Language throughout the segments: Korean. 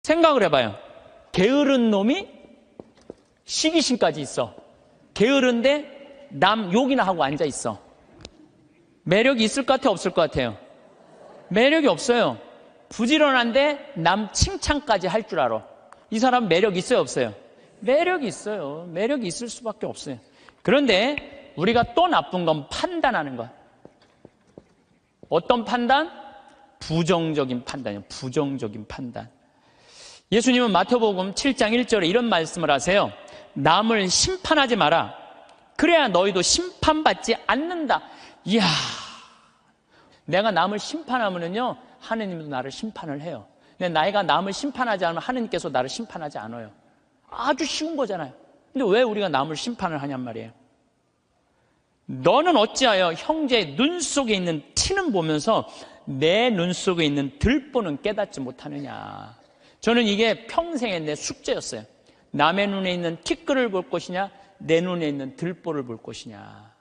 생각을 해봐요. 게으른 놈이 시기심까지 있어. 게으른데 남 욕이나 하고 앉아있어. 매력이 있을 것 같아요? 없을 것 같아요? 매력이 없어요. 부지런한데 남 칭찬까지 할 줄 알아. 이 사람 매력 있어요? 없어요? 매력이 있어요. 매력이 있을 수밖에 없어요. 그런데 우리가 또 나쁜 건 판단하는 거야. 어떤 판단? 부정적인 판단이에요. 부정적인 판단. 예수님은 마태복음 7장 1절에 이런 말씀을 하세요. 남을 심판하지 마라. 그래야 너희도 심판받지 않는다. 이야, 내가 남을 심판하면요 하느님도 나를 심판을 해요. 근데 나이가 남을 심판하지 않으면 하느님께서 나를 심판하지 않아요. 아주 쉬운 거잖아요. 근데 왜 우리가 남을 심판을 하냔 말이에요. 너는 어찌하여 형제의 눈 속에 있는 티는 보면서 내 눈 속에 있는 들보는 깨닫지 못하느냐. 저는 이게 평생의 내 숙제였어요. 남의 눈에 있는 티끌을 볼 것이냐, 내 눈에 있는 들보를 볼 것이냐.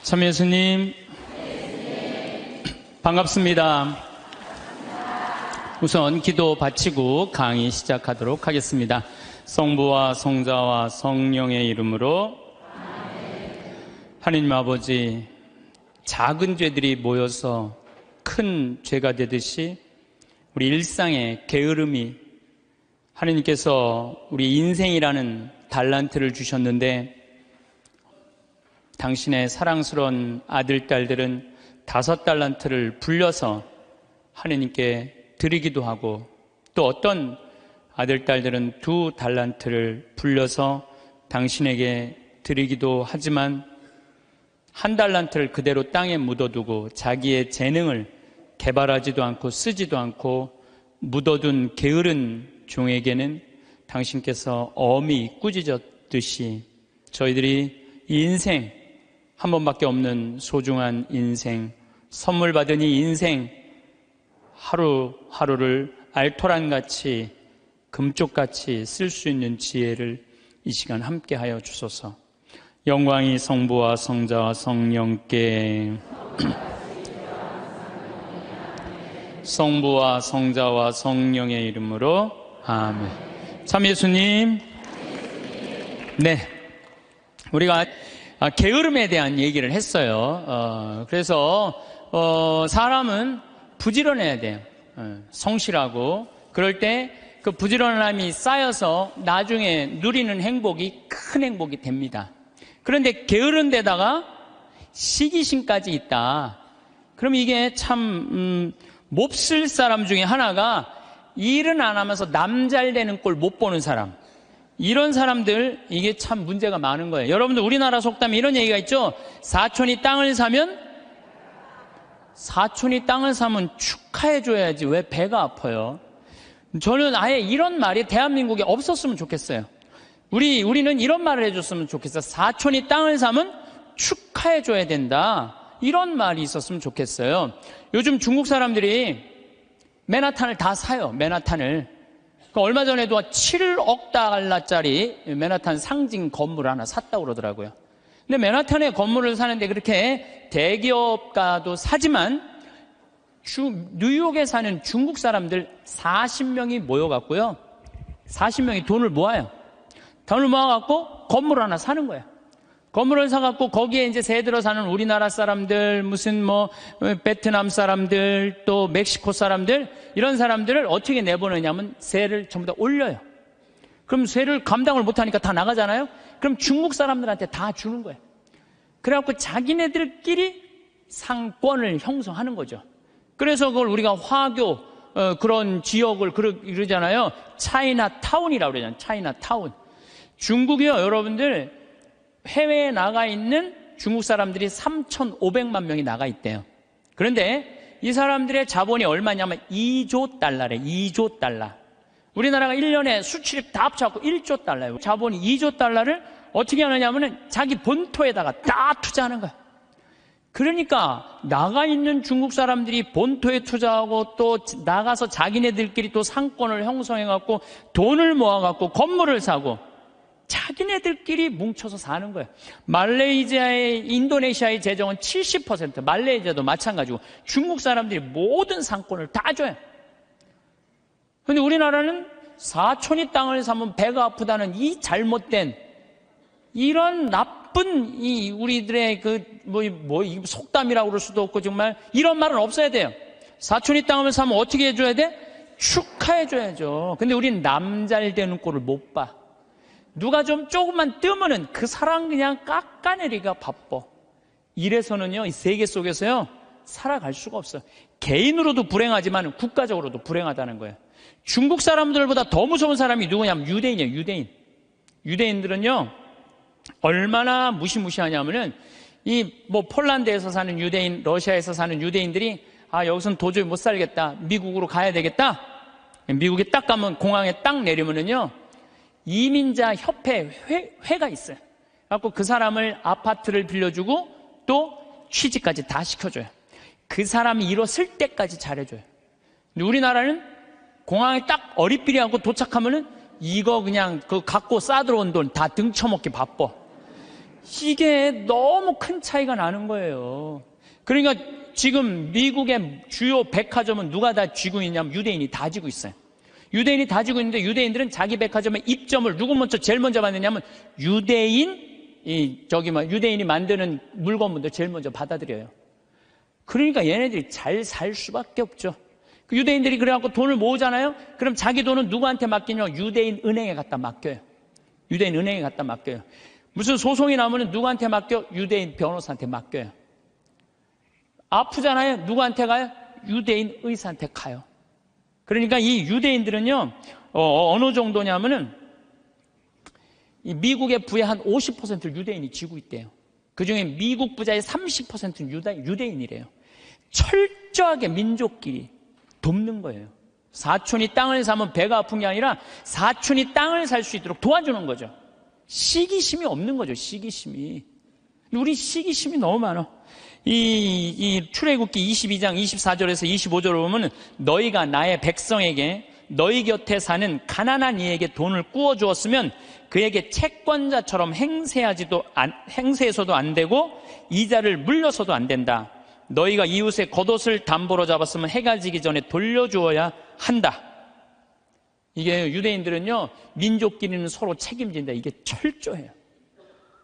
참 예수님, 반갑습니다. 우선 기도 바치고 강의 시작하도록 하겠습니다. 성부와 성자와 성령의 이름으로. 하느님 아버지, 작은 죄들이 모여서 큰 죄가 되듯이 우리 일상의 게으름이, 하느님께서 우리 인생이라는 달란트를 주셨는데 당신의 사랑스러운 아들, 딸들은 5달란트를 불려서 하느님께 드리기도 하고, 또 어떤 아들, 딸들은 2달란트를 불려서 당신에게 드리기도 하지만 1달란트를 그대로 땅에 묻어두고 자기의 재능을 개발하지도 않고 쓰지도 않고 묻어둔 게으른 종에게는 당신께서 엄히 꾸짖었듯이 저희들이 이 인생, 한 번밖에 없는 소중한 인생, 선물 받은 이 인생 하루하루를 알토란같이 금쪽같이 쓸 수 있는 지혜를 이 시간 함께하여 주소서. 영광이 성부와 성자와 성령께, 성부와 성자와 성령의 이름으로 아멘. 참 예수님, 네, 우리가 게으름에 대한 얘기를 했어요. 그래서 사람은 부지런해야 돼요. 성실하고. 그럴 때 그 부지런함이 쌓여서 나중에 누리는 행복이 큰 행복이 됩니다. 그런데 게으른 데다가 시기심까지 있다. 그럼 이게 참 몹쓸 사람 중에 하나가 일은 안 하면서 남 잘 되는 꼴 못 보는 사람. 이런 사람들, 이게 참 문제가 많은 거예요. 여러분들 우리나라 속담에 이런 얘기가 있죠. 사촌이 땅을 사면 축하해줘야지 왜 배가 아파요. 저는 아예 이런 말이 대한민국에 없었으면 좋겠어요. 우리는 이런 말을 해줬으면 좋겠어요. 사촌이 땅을 사면 축하해줘야 된다. 이런 말이 있었으면 좋겠어요. 요즘 중국 사람들이 맨하탄을 다 사요. 맨하탄을. 얼마 전에도 7억 달러짜리 맨하탄 상징 건물 하나 샀다고 그러더라고요. 근데 맨하탄에 건물을 사는데 그렇게 대기업가도 사지만 뉴욕에 사는 중국 사람들 40명이 모여갖고요. 40명이 돈을 모아요. 돈을 모아갖고 건물 하나 사는 거예요. 건물을 사갖고 거기에 이제 새 들어 사는 우리나라 사람들, 무슨 베트남 사람들, 또 멕시코 사람들, 이런 사람들을 어떻게 내보내냐면 세를 전부 다 올려요. 그럼 세를 감당을 못하니까 다 나가잖아요. 그럼 중국 사람들한테 다 주는 거예요. 그래갖고 자기네들끼리 상권을 형성하는 거죠. 그래서 그걸 우리가 화교 그런 지역을 그러잖아요. 차이나타운이라고 그러잖아요. 차이나타운. 중국이요, 여러분들 해외에 나가 있는 중국 사람들이 3,500만 명이 나가 있대요. 그런데 이 사람들의 자본이 얼마냐면 2조 달러래. 2조 달러. 우리나라가 1년에 수출입 다 합쳐갖고 1조 달러예요. 자본이 2조 달러를 어떻게 하느냐면은 자기 본토에다가 다 투자하는 거야. 그러니까 나가 있는 중국 사람들이 본토에 투자하고 또 나가서 자기네들끼리 또 상권을 형성해갖고 돈을 모아갖고 건물을 사고 자기네들끼리 뭉쳐서 사는 거예요. 말레이시아의, 인도네시아의 재정은 70%, 말레이시아도 마찬가지고 중국 사람들이 모든 상권을 다 줘요. 근데 우리나라는 사촌이 땅을 사면 배가 아프다는 이 잘못된, 이런 나쁜 이 우리들의 속담이라고 그럴 수도 없고, 정말 이런 말은 없어야 돼요. 사촌이 땅을 사면 어떻게 해줘야 돼? 축하해줘야죠. 근데 우리는 남 잘 되는 꼴을 못 봐. 누가 좀 조금만 뜨면은 그 사람 그냥 깎아내리기가 바빠. 이래서는요, 이 세계 속에서요, 살아갈 수가 없어요. 개인으로도 불행하지만 국가적으로도 불행하다는 거예요. 중국 사람들보다 더 무서운 사람이 누구냐면 유대인이에요, 유대인. 유대인들은요, 얼마나 무시무시하냐면은, 폴란드에서 사는 유대인, 러시아에서 사는 유대인들이, 여기서는 도저히 못 살겠다, 미국으로 가야 되겠다. 미국에 딱 가면, 공항에 딱 내리면은요, 이민자 협회 회가 있어요. 그래갖고 그 사람을 아파트를 빌려주고 또 취직까지 다 시켜줘요. 그 사람이 일었을 때까지 잘해줘요. 근데 우리나라는 공항에 딱 어리삐리하고 도착하면은 이거 그냥 그 갖고 싸들어온 돈 다 등쳐먹기 바빠. 이게 너무 큰 차이가 나는 거예요. 그러니까 지금 미국의 주요 백화점은 누가 다 쥐고 있냐면 유대인이 다 쥐고 있어요. 유대인이 다 쥐고 있는데 유대인들은 자기 백화점의 입점을 누구 제일 먼저 받느냐면 유대인이 만드는 물건부터 제일 먼저 받아들여요. 그러니까 얘네들이 잘 살 수밖에 없죠. 그 유대인들이 그래갖고 돈을 모으잖아요. 그럼 자기 돈은 누구한테 맡기냐면 유대인 은행에 갖다 맡겨요. 유대인 은행에 갖다 맡겨요. 무슨 소송이 나오면 누구한테 맡겨? 유대인 변호사한테 맡겨요. 아프잖아요. 누구한테 가요? 유대인 의사한테 가요. 그러니까 이 유대인들은요, 어느 정도냐면은, 이 미국의 부의 한 50%를 유대인이 쥐고 있대요. 그 중에 미국 부자의 30%는 유대인이래요. 철저하게 민족끼리 돕는 거예요. 사촌이 땅을 사면 배가 아픈 게 아니라 사촌이 땅을 살 수 있도록 도와주는 거죠. 시기심이 없는 거죠, 시기심이. 우리 시기심이 너무 많아. 이 출애굽기 22장 24절에서 25절을 보면 너희가 나의 백성에게 너희 곁에 사는 가난한 이에게 돈을 꾸어 주었으면 그에게 채권자처럼 행세해서도 안 되고 이자를 물려서도 안 된다. 너희가 이웃의 겉옷을 담보로 잡았으면 해가 지기 전에 돌려주어야 한다. 이게 유대인들은요, 민족끼리는 서로 책임진다. 이게 철저해요.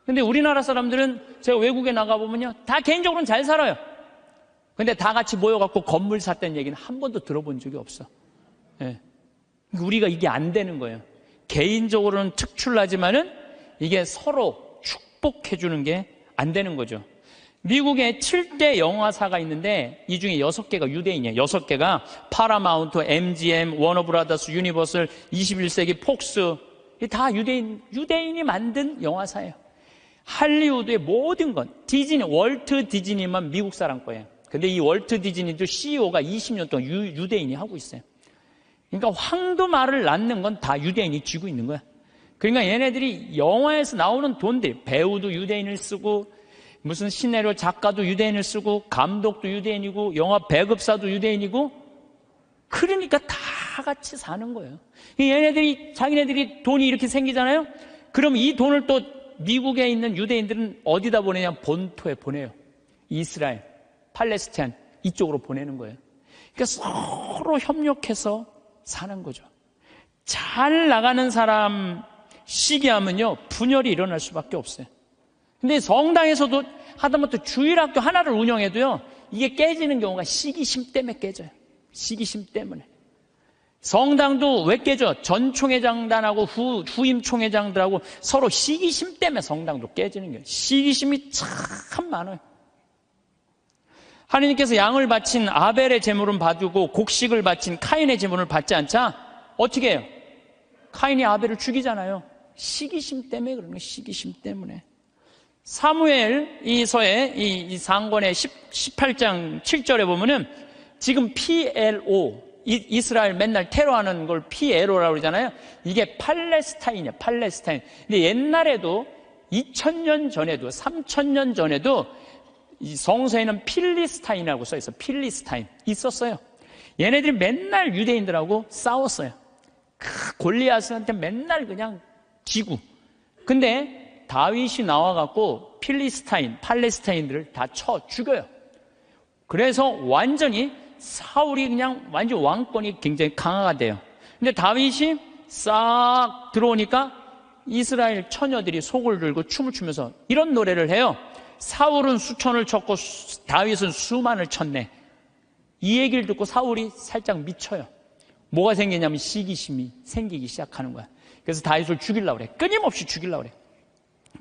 근데 우리나라 사람들은 제가 외국에 나가보면요, 다 개인적으로는 잘 살아요. 근데 다 같이 모여갖고 건물 샀다는 얘기는 한 번도 들어본 적이 없어. 예. 우리가 이게 안 되는 거예요. 개인적으로는 특출나지만은 이게 서로 축복해주는 게 안 되는 거죠. 미국에 7대 영화사가 있는데 이 중에 6개가 유대인이에요. 6개가 파라마운트, MGM, 워너브라더스, 유니버설, 21세기 폭스, 다 유대인이 만든 영화사예요. 할리우드의 모든 건, 디즈니, 월트 디즈니만 미국 사람 거예요. 근데 이 월트 디즈니도 CEO가 20년 동안 유대인이 하고 있어요. 그러니까 황도말을 낳는 건 다 유대인이 쥐고 있는 거야. 그러니까 얘네들이 영화에서 나오는 돈들, 배우도 유대인을 쓰고, 무슨 시나리오 작가도 유대인을 쓰고, 감독도 유대인이고, 영화 배급사도 유대인이고, 그러니까 다 같이 사는 거예요. 자기네들이 돈이 이렇게 생기잖아요? 그럼 이 돈을 또 미국에 있는 유대인들은 어디다 보내냐? 본토에 보내요. 이스라엘, 팔레스타인 이쪽으로 보내는 거예요. 그러니까 서로 협력해서 사는 거죠. 잘 나가는 사람 시기하면요, 분열이 일어날 수밖에 없어요. 근데 성당에서도 하다못해 주일학교 하나를 운영해도요, 이게 깨지는 경우가 시기심 때문에 깨져요. 시기심 때문에. 성당도 왜 깨져? 전 총회장단하고 후임 총회장들하고 서로 시기심 때문에 성당도 깨지는 거예요. 시기심이 참 많아요. 하나님께서 양을 바친 아벨의 제물은 봐주고 곡식을 바친 카인의 제물을 받지 않자 어떻게 해요? 카인이 아벨을 죽이잖아요. 시기심 때문에 그런 거예요. 시기심 때문에. 사무엘 이서의 이 상권의 18장 7절에 보면은 지금 PLO, 이스라엘 맨날 테러하는 걸 PLO라고 그러잖아요. 이게 팔레스타인이에요. 팔레스타인. 근데 옛날에도 2000년 전에도 3000년 전에도 이 성서에는 필리스타인이라고 써있어요. 필리스타인 있었어요. 얘네들이 맨날 유대인들하고 싸웠어요. 그 골리앗한테 맨날 그냥 지고 근데 다윗이 나와갖고 팔레스타인들을 다 쳐 죽여요. 그래서 완전히 사울이 그냥 완전 왕권이 굉장히 강화가 돼요. 근데 다윗이 싹 들어오니까 이스라엘 처녀들이 속을 들고 춤을 추면서 이런 노래를 해요. 사울은 수천을 쳤고 다윗은 수만을 쳤네. 이 얘기를 듣고 사울이 살짝 미쳐요. 뭐가 생기냐면 시기심이 생기기 시작하는 거야. 그래서 다윗을 죽이려고 그래. 끊임없이 죽이려고 그래.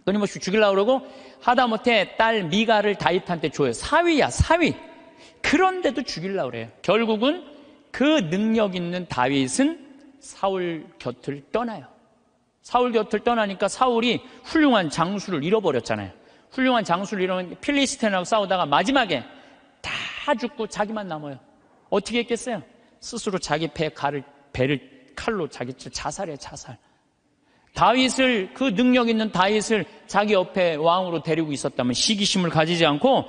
끊임없이 죽이려고 그러고 하다못해 딸 미가를 다윗한테 줘요. 사위야, 사위. 그런데도 죽이려고 그래요. 결국은 그 능력 있는 다윗은 사울 곁을 떠나요. 사울 곁을 떠나니까 사울이 훌륭한 장수를 잃어버렸잖아요. 훌륭한 장수를 잃어버린 필리스틴하고 싸우다가 마지막에 다 죽고 자기만 남아요. 어떻게 했겠어요? 스스로 자기 배를 칼로 자살해, 자살. 다윗을, 그 능력 있는 다윗을 자기 옆에 왕으로 데리고 있었다면, 시기심을 가지지 않고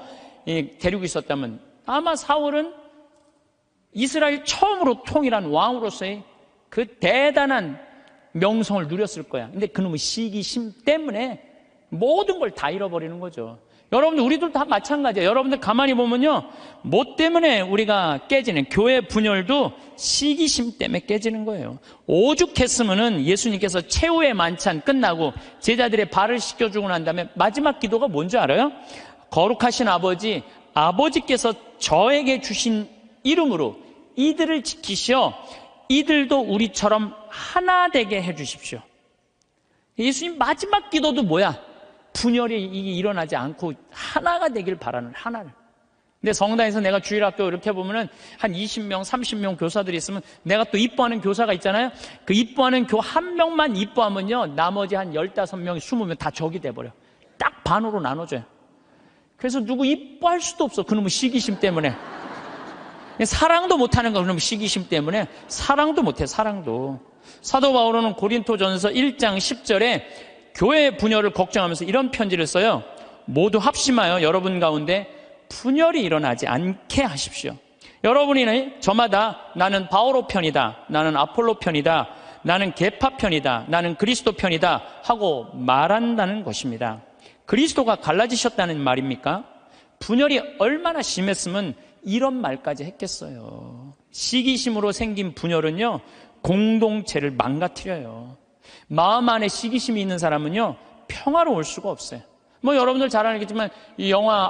데리고 있었다면 아마 사울은 이스라엘 처음으로 통일한 왕으로서의 그 대단한 명성을 누렸을 거야. 근데 그놈의 시기심 때문에 모든 걸 다 잃어버리는 거죠. 여러분들, 우리도 다 마찬가지예요. 여러분들 가만히 보면요, 뭐 때문에 우리가 깨지는, 교회 분열도 시기심 때문에 깨지는 거예요. 오죽했으면은 예수님께서 최후의 만찬 끝나고 제자들의 발을 씻겨주고 난 다음에 마지막 기도가 뭔지 알아요? 거룩하신 아버지, 아버지께서 저에게 주신 이름으로 이들을 지키시어 이들도 우리처럼 하나 되게 해주십시오. 예수님 마지막 기도도 뭐야? 분열이 일어나지 않고 하나가 되길 바라는, 하나를. 근데 성당에서 내가 주일학교 이렇게 보면은 한 20명, 30명 교사들이 있으면 내가 또 이뻐하는 교사가 있잖아요. 그 이뻐하는 교 한 명만 이뻐하면요, 나머지 한 15명, 20명 다 적이 돼버려. 딱 반으로 나눠져요. 그래서 누구 이뻐할 수도 없어. 그놈의 시기심 때문에. 사랑도 못하는 거, 그놈의 시기심 때문에. 사랑도 못해, 사랑도. 사도 바울은 고린토전서 1장 10절에 교회 분열을 걱정하면서 이런 편지를 써요. 모두 합심하여 여러분 가운데 분열이 일어나지 않게 하십시오. 여러분이 저마다 나는 바오로 편이다, 나는 아폴로 편이다, 나는 계파 편이다, 나는 그리스도 편이다 하고 말한다는 것입니다. 그리스도가 갈라지셨다는 말입니까? 분열이 얼마나 심했으면 이런 말까지 했겠어요. 시기심으로 생긴 분열은요, 공동체를 망가뜨려요. 마음 안에 시기심이 있는 사람은요, 평화로울 수가 없어요. 뭐 여러분들 잘 알겠지만 이 영화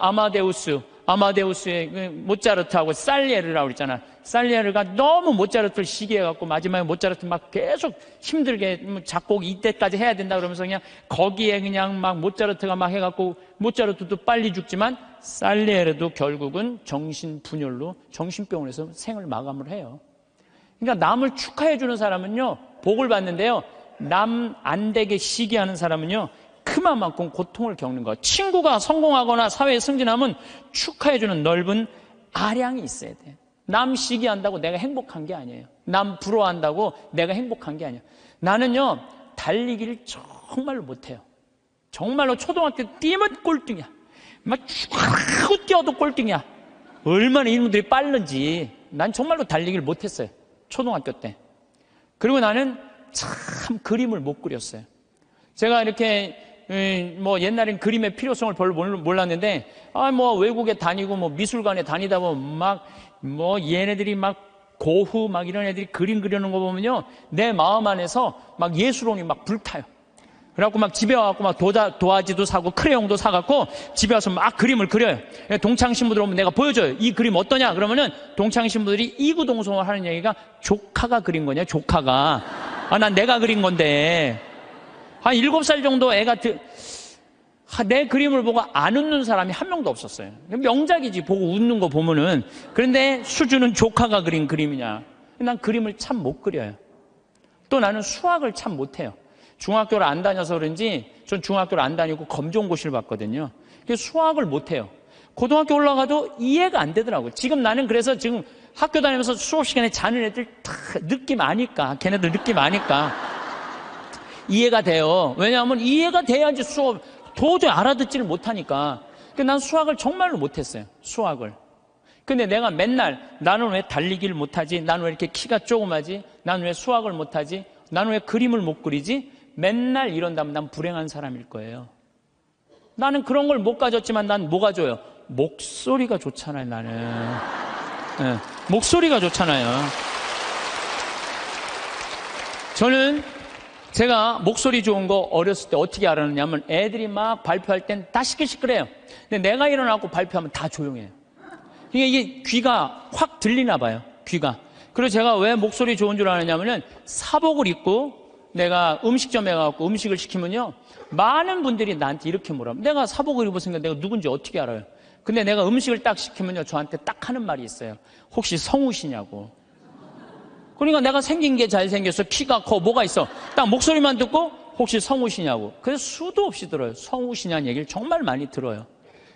아마데우스의 모차르트하고 살리에르라고 그랬잖아. 살리에르가 너무 모차르트를 시기해갖고 마지막에 모차르트 막 계속 힘들게 작곡 이때까지 해야 된다 그러면서 그냥 거기에 그냥 막 모차르트가 막 해갖고 모차르트도 빨리 죽지만 살리에르도 결국은 정신분열로 정신병원에서 생을 마감을 해요. 그러니까 남을 축하해주는 사람은요, 복을 받는데요, 남 안 되게 시기하는 사람은요, 그만큼 고통을 겪는 것. 친구가 성공하거나 사회에 승진하면 축하해주는 넓은 아량이 있어야 돼. 남 시기한다고 내가 행복한 게 아니에요. 남 부러워한다고 내가 행복한 게 아니에요. 나는요, 달리기를 정말로 못해요. 정말로 초등학교 뛰면 꼴등이야. 막 쭉 뛰어도 꼴등이야. 얼마나 이놈들이 빠른지. 난 정말로 달리기를 못했어요. 초등학교 때. 그리고 나는 참 그림을 못 그렸어요. 제가 이렇게 뭐 옛날엔 그림의 필요성을 별로 몰랐는데, 뭐 외국에 다니고 뭐 미술관에 다니다 보면 막 뭐 얘네들이 막 고흐 막 이런 애들이 그림 그리는 거 보면요, 내 마음 안에서 막 예술혼이 막 불타요. 그래갖고 막 집에 와갖고 막 도화지도 사고 크레용도 사갖고 집에 와서 막 그림을 그려요. 동창 신부들 오면 내가 보여줘요. 이 그림 어떠냐? 그러면은 동창 신부들이 이구동성을 하는 얘기가 조카가 그린 거냐, 조카가. 난 내가 그린 건데. 한 7살 정도 애가 내 그림을 보고 안 웃는 사람이 한 명도 없었어요. 명작이지, 보고 웃는 거 보면은. 그런데 수준은 조카가 그린 그림이냐. 난 그림을 참 못 그려요. 또 나는 수학을 참 못해요. 중학교를 안 다녀서 그런지, 전 중학교를 안 다니고 검정고시를 봤거든요. 그래서 수학을 못해요. 고등학교 올라가도 이해가 안 되더라고요. 지금 나는 그래서 지금 학교 다니면서 수업 시간에 자는 애들 다 느낌 아니까, 걔네들 느낌 아니까 이해가 돼요. 왜냐하면 이해가 돼야지 수업 도저히 알아듣지를 못하니까. 난 수학을 정말로 못했어요. 수학을. 근데 내가 맨날 나는 왜 달리기를 못하지? 나는 왜 이렇게 키가 조그마지? 나는 왜 수학을 못하지? 나는 왜 그림을 못 그리지? 맨날 이런다면 난 불행한 사람일 거예요. 나는 그런 걸 못 가졌지만 난 뭐가 좋아요? 목소리가 좋잖아요, 나는. 네, 목소리가 좋잖아요. 저는 제가 목소리 좋은 거 어렸을 때 어떻게 알았느냐면 애들이 막 발표할 땐 다 시끌시끌해요. 근데 내가 일어나고 발표하면 다 조용해요. 이게 귀가 확 들리나 봐요, 귀가. 그리고 제가 왜 목소리 좋은 줄 아느냐면은 사복을 입고 내가 음식점에 가서 음식을 시키면요, 많은 분들이 나한테 이렇게 물어요. 내가 사복을 입었으니까 내가 누군지 어떻게 알아요? 근데 내가 음식을 딱 시키면요, 저한테 딱 하는 말이 있어요. 혹시 성우시냐고. 그러니까 내가 생긴 게 잘생겼어, 키가 커, 뭐가 있어. 딱 목소리만 듣고 혹시 성우시냐고. 그래서 수도 없이 들어요. 성우시냐는 얘기를 정말 많이 들어요.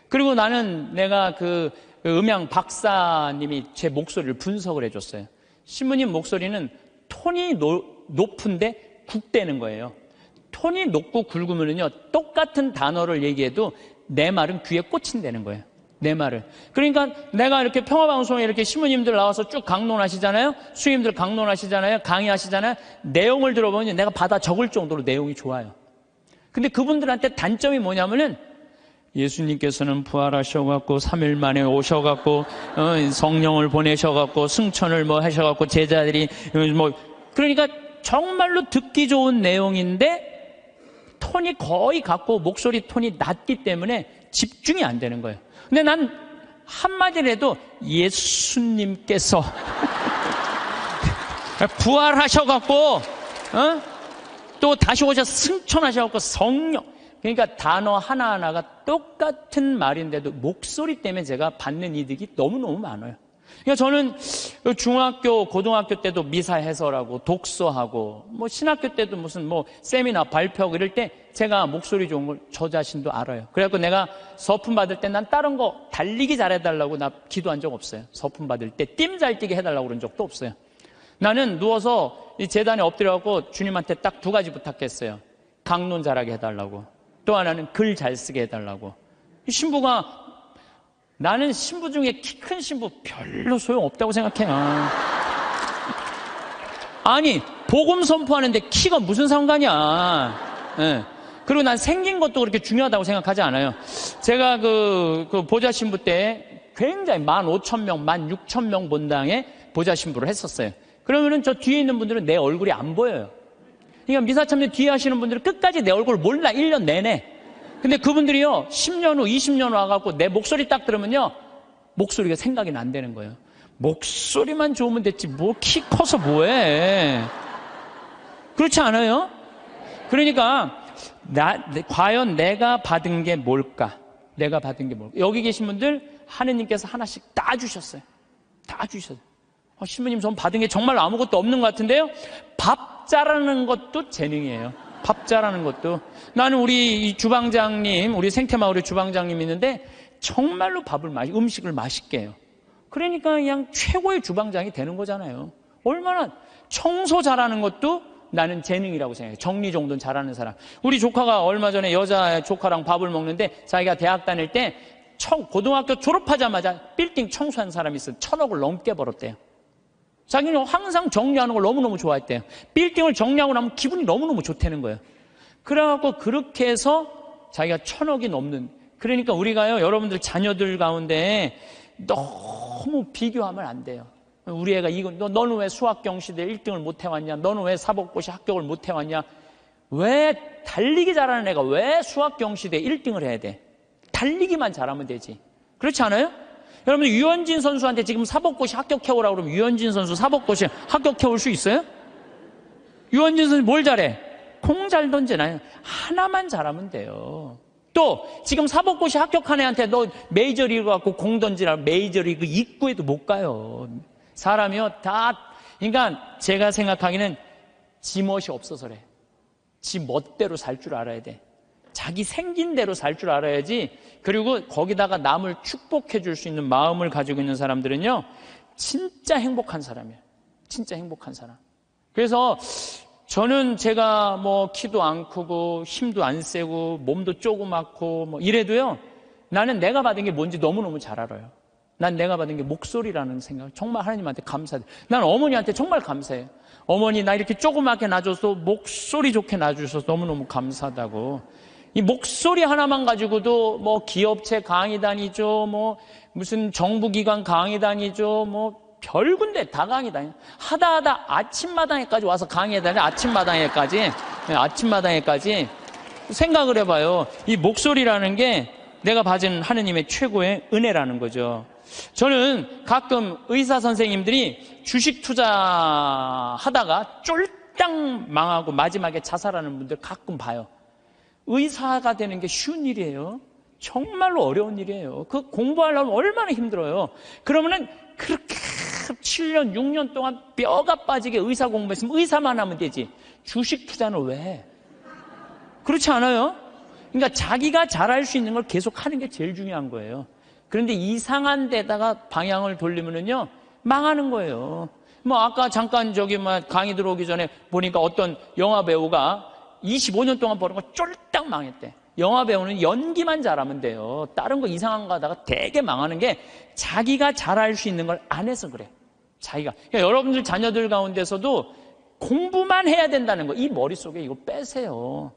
그리고 나는 내가 그 음향 박사님이 제 목소리를 분석을 해줬어요. 신부님 목소리는 톤이 높은데 굵대는 거예요. 톤이 높고 굵으면요, 똑같은 단어를 얘기해도 내 말은 귀에 꽂힌다는 거예요. 내 말을. 그러니까 내가 이렇게 평화방송에 이렇게 신부님들 나와서 쭉 강론하시잖아요. 수임들 강론하시잖아요. 강의하시잖아요. 내용을 들어보면 내가 받아 적을 정도로 내용이 좋아요. 근데 그분들한테 단점이 뭐냐면은 예수님께서는 부활하셔갖고 3일 만에 오셔갖고 성령을 보내셔갖고 승천을 뭐 하셔갖고 제자들이 뭐, 그러니까 정말로 듣기 좋은 내용인데 톤이 거의 같고 목소리 톤이 낮기 때문에 집중이 안 되는 거예요. 근데 난 한마디를 해도 예수님께서 부활하셔갖고 또 다시 오셔 승천하셔갖고 성령, 그러니까 단어 하나하나가 똑같은 말인데도 목소리 때문에 제가 받는 이득이 너무너무 많아요. 그러니까 저는 중학교, 고등학교 때도 미사 해설하고 독서하고 뭐 신학교 때도 무슨 뭐 세미나 발표하고 이럴 때 제가 목소리 좋은 걸 저 자신도 알아요. 그래갖고 내가 서품 받을 때 난 다른 거 달리기 잘해달라고 나 기도한 적 없어요. 서품 받을 때 뜀 잘 뛰게 해달라고 그런 적도 없어요. 나는 누워서 이 재단에 엎드려갖고 주님한테 딱 두 가지 부탁했어요. 강론 잘하게 해달라고, 또 하나는 글 잘 쓰게 해달라고. 신부가, 나는 신부 중에 키 큰 신부 별로 소용없다고 생각해요. 아니, 복음 선포하는데 키가 무슨 상관이야. 네. 그리고 난 생긴 것도 그렇게 중요하다고 생각하지 않아요. 제가 그 보좌 신부 때 굉장히 15,000명, 16,000명 본당에 보좌 신부를 했었어요. 그러면은 저 뒤에 있는 분들은 내 얼굴이 안 보여요. 그러니까 미사 참여 뒤에 하시는 분들은 끝까지 내 얼굴 몰라, 1년 내내. 근데 그분들이요, 10년 후, 20년 후 와갖고 내 목소리 딱 들으면요, 목소리가 생각이 안 되는 거예요. 목소리만 좋으면 됐지, 뭐 키 커서 뭐해. 그렇지 않아요? 그러니까 과연 내가 받은 게 뭘까? 내가 받은 게 뭘까? 여기 계신 분들 하느님께서 하나씩 다 주셨어요. 다 주셨어요. 신부님 전 받은 게 정말 아무것도 없는 것 같은데요, 밥 잘하는 것도 재능이에요. 밥 잘하는 것도. 나는 우리 이 주방장님, 우리 생태마을의 주방장님 있는데 정말로 음식을 맛있게 해요. 그러니까 그냥 최고의 주방장이 되는 거잖아요. 얼마나. 청소 잘하는 것도 나는 재능이라고 생각해요. 정리 정돈 잘하는 사람. 우리 조카가 얼마 전에 여자 조카랑 밥을 먹는데 자기가 대학 다닐 때 고등학교 졸업하자마자 빌딩 청소한 사람이 있어요. 1,000억을 넘게 벌었대요. 자기는 항상 정리하는 걸 너무너무 좋아했대요. 빌딩을 정리하고 나면 기분이 너무너무 좋다는 거예요. 그래갖고 그렇게 해서 자기가 1,000억이 넘는. 그러니까 우리가요, 여러분들 자녀들 가운데 너무 비교하면 안 돼요. 우리 애가 너는 왜 수학경시대 1등을 못 해왔냐? 너는 왜 사법고시 합격을 못 해왔냐? 왜 달리기 잘하는 애가 왜 수학경시대 1등을 해야 돼? 달리기만 잘하면 되지. 그렇지 않아요? 여러분, 유현진 선수한테 지금 사법고시 합격해오라고 그러면 유현진 선수 사법고시 합격해올 수 있어요? 유현진 선수 뭘 잘해? 공 잘 던지나요? 하나만 잘하면 돼요. 또 지금 사법고시 합격한 애한테 너 메이저리그 갖고 공 던지라, 메이저리그 입구에도 못 가요. 사람이요 다. 그러니까 제가 생각하기는 지멋이 없어서 그래. 지 멋대로 살 줄 알아야 돼. 자기 생긴 대로 살 줄 알아야지. 그리고 거기다가 남을 축복해 줄 수 있는 마음을 가지고 있는 사람들은요, 진짜 행복한 사람이에요. 진짜 행복한 사람. 그래서 저는 제가 뭐 키도 안 크고 힘도 안 세고 몸도 조그맣고 뭐 이래도요, 나는 내가 받은 게 뭔지 너무너무 잘 알아요. 난 내가 받은 게 목소리라는 생각, 정말 하나님한테 감사해. 난 어머니한테 정말 감사해요. 어머니 나 이렇게 조그맣게 낳아줘서 목소리 좋게 낳아주셔서 너무너무 감사하다고. 이 목소리 하나만 가지고도 뭐 기업체 강의 다니죠, 뭐 무슨 정부기관 강의 다니죠, 뭐 별군데 다 강의 다니. 하다 아침마당에까지 와서 강의해 다니. 아침마당에까지 생각을 해봐요. 이 목소리라는 게 내가 받은 하느님의 최고의 은혜라는 거죠. 저는 가끔 의사 선생님들이 주식 투자하다가 쫄딱 망하고 마지막에 자살하는 분들 가끔 봐요. 의사가 되는 게 쉬운 일이에요. 정말로 어려운 일이에요. 그 공부하려면 얼마나 힘들어요. 그러면은 그렇게 7년, 6년 동안 뼈가 빠지게 의사 공부했으면 의사만 하면 되지. 주식 투자는 왜 해? 그렇지 않아요? 그러니까 자기가 잘할 수 있는 걸 계속 하는 게 제일 중요한 거예요. 그런데 이상한 데다가 방향을 돌리면은요, 망하는 거예요. 뭐 아까 잠깐 강의 들어오기 전에 보니까 어떤 영화 배우가 25년 동안 버는 거 쫄딱 망했대. 영화 배우는 연기만 잘하면 돼요. 다른 거 이상한 거 하다가 되게 망하는 게 자기가 잘할 수 있는 걸 안 해서 그래. 자기가. 그러니까 여러분들 자녀들 가운데서도 공부만 해야 된다는 거, 이 머릿속에 이거 빼세요.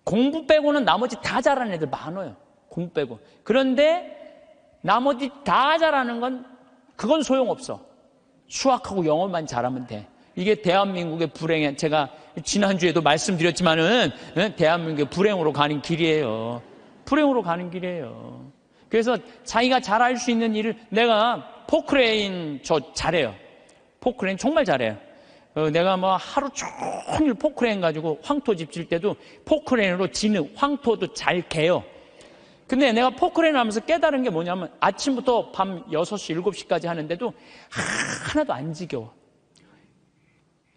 공부 빼고는 나머지 다 잘하는 애들 많아요. 공부 빼고. 그런데 나머지 다 잘하는 건 그건 소용없어. 수학하고 영어만 잘하면 돼. 이게 대한민국의 불행에, 제가 지난주에도 말씀드렸지만은 대한민국의 불행으로 가는 길이에요. 불행으로 가는 길이에요. 그래서 자기가 잘할 수 있는 일을, 내가 포크레인 저 잘해요. 포크레인 정말 잘해요. 내가 뭐 하루 종일 포크레인 가지고 황토집 질 때도 포크레인으로 지는 황토도 잘 개요. 근데 내가 포크레인 하면서 깨달은 게 뭐냐면 아침부터 밤 6시, 7시까지 하는데도 하나도 안 지겨워.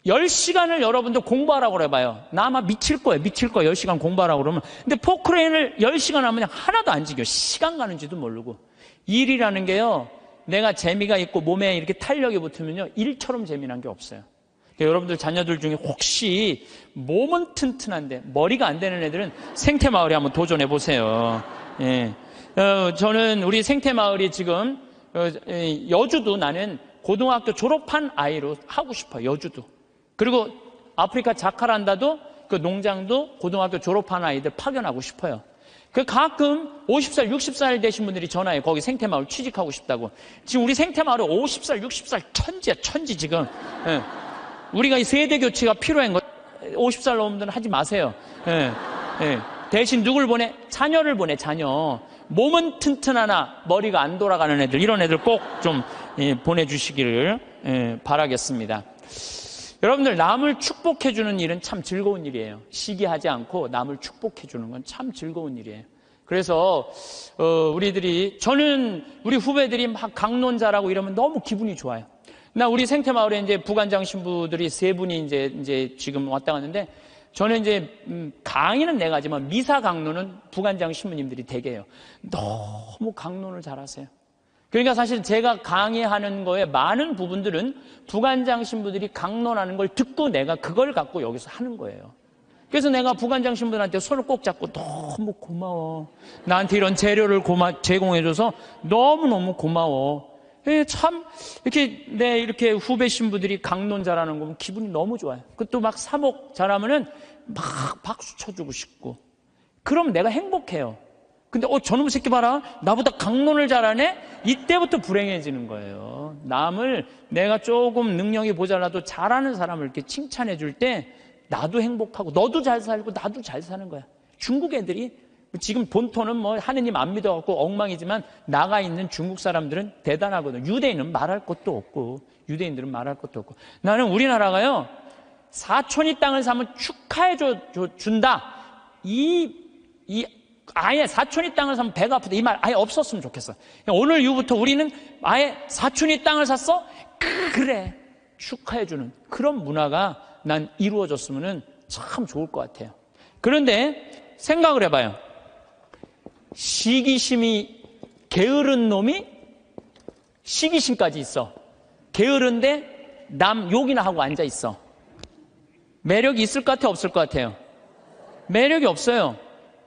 10시간을 여러분들 공부하라고 그래봐요. 나 아마 미칠 거예요. 10시간 공부하라고 그러면. 근데 포크레인을 10시간 하면 하나도 안 지겨워. 시간 가는지도 모르고. 일이라는 게요, 내가 재미가 있고 몸에 이렇게 탄력이 붙으면요, 일처럼 재미난 게 없어요. 그러니까 여러분들 자녀들 중에 혹시 몸은 튼튼한데 머리가 안 되는 애들은 생태마을에 한번 도전해 보세요. 예. 저는 우리 생태마을이 지금 여주도, 나는 고등학교 졸업한 아이로 하고 싶어요. 여주도. 그리고 아프리카 자카란다도 그 농장도 고등학교 졸업한 아이들 파견하고 싶어요. 그 가끔 50살, 60살 되신 분들이 전화해요. 거기 생태마을 취직하고 싶다고. 지금 우리 생태마을에 50살, 60살 천지야, 천지 지금. 예. 우리가 이 세대 교체가 필요한 거, 50살 넘은 분들은 하지 마세요. 예. 예. 대신 누굴 보내? 자녀를 보내, 자녀. 몸은 튼튼하나 머리가 안 돌아가는 애들, 이런 애들 꼭 좀 보내주시기를 바라겠습니다. 여러분들, 남을 축복해주는 일은 참 즐거운 일이에요. 시기하지 않고 남을 축복해주는 건 참 즐거운 일이에요. 그래서 저는 우리 후배들이 막 강론자라고 이러면 너무 기분이 좋아요. 우리 생태마을에 이제 부관장 신부들이 3분이 이제 지금 왔다 갔는데, 저는 이제 강의는 내가 하지만 미사 강론은 부관장 신부님들이 되게 해요. 너무 강론을 잘하세요. 그러니까 사실 제가 강의하는 거에 많은 부분들은 부관장 신부들이 강론하는 걸 듣고 내가 그걸 갖고 여기서 하는 거예요. 그래서 내가 부관장 신부들한테 손을 꼭 잡고 너무 고마워. 나한테 이런 재료를 제공해줘서 너무너무 고마워. 참 이렇게 후배 신부들이 강론 잘하는 거 보면 기분이 너무 좋아요. 그것도 막 사목 잘하면은 막 박수 쳐주고 싶고. 그럼 내가 행복해요. 근데 저놈 새끼 봐라, 나보다 강론을 잘하네? 이때부터 불행해지는 거예요. 남을, 내가 조금 능력이 모자라도 잘하는 사람을 이렇게 칭찬해 줄 때 나도 행복하고 너도 잘 살고 나도 잘 사는 거야. 중국 애들이 지금 본토는 뭐 하느님 안 믿어갖고 엉망이지만 나가 있는 중국 사람들은 대단하거든. 유대인은 말할 것도 없고, 유대인들은 말할 것도 없고. 나는 우리나라가요, 사촌이 땅을 사면 축하해 준다. 아예 사촌이 땅을 사면 배가 아프다, 이 말 아예 없었으면 좋겠어. 오늘 이후부터 우리는 아예 사촌이 땅을 샀어? 그래, 축하해주는 그런 문화가 난 이루어졌으면 참 좋을 것 같아요. 그런데 생각을 해봐요. 시기심이 게으른 놈이 시기심까지 있어. 게으른데 남 욕이나 하고 앉아 있어. 매력이 있을 것 같아요, 없을 것 같아요? 매력이 없어요.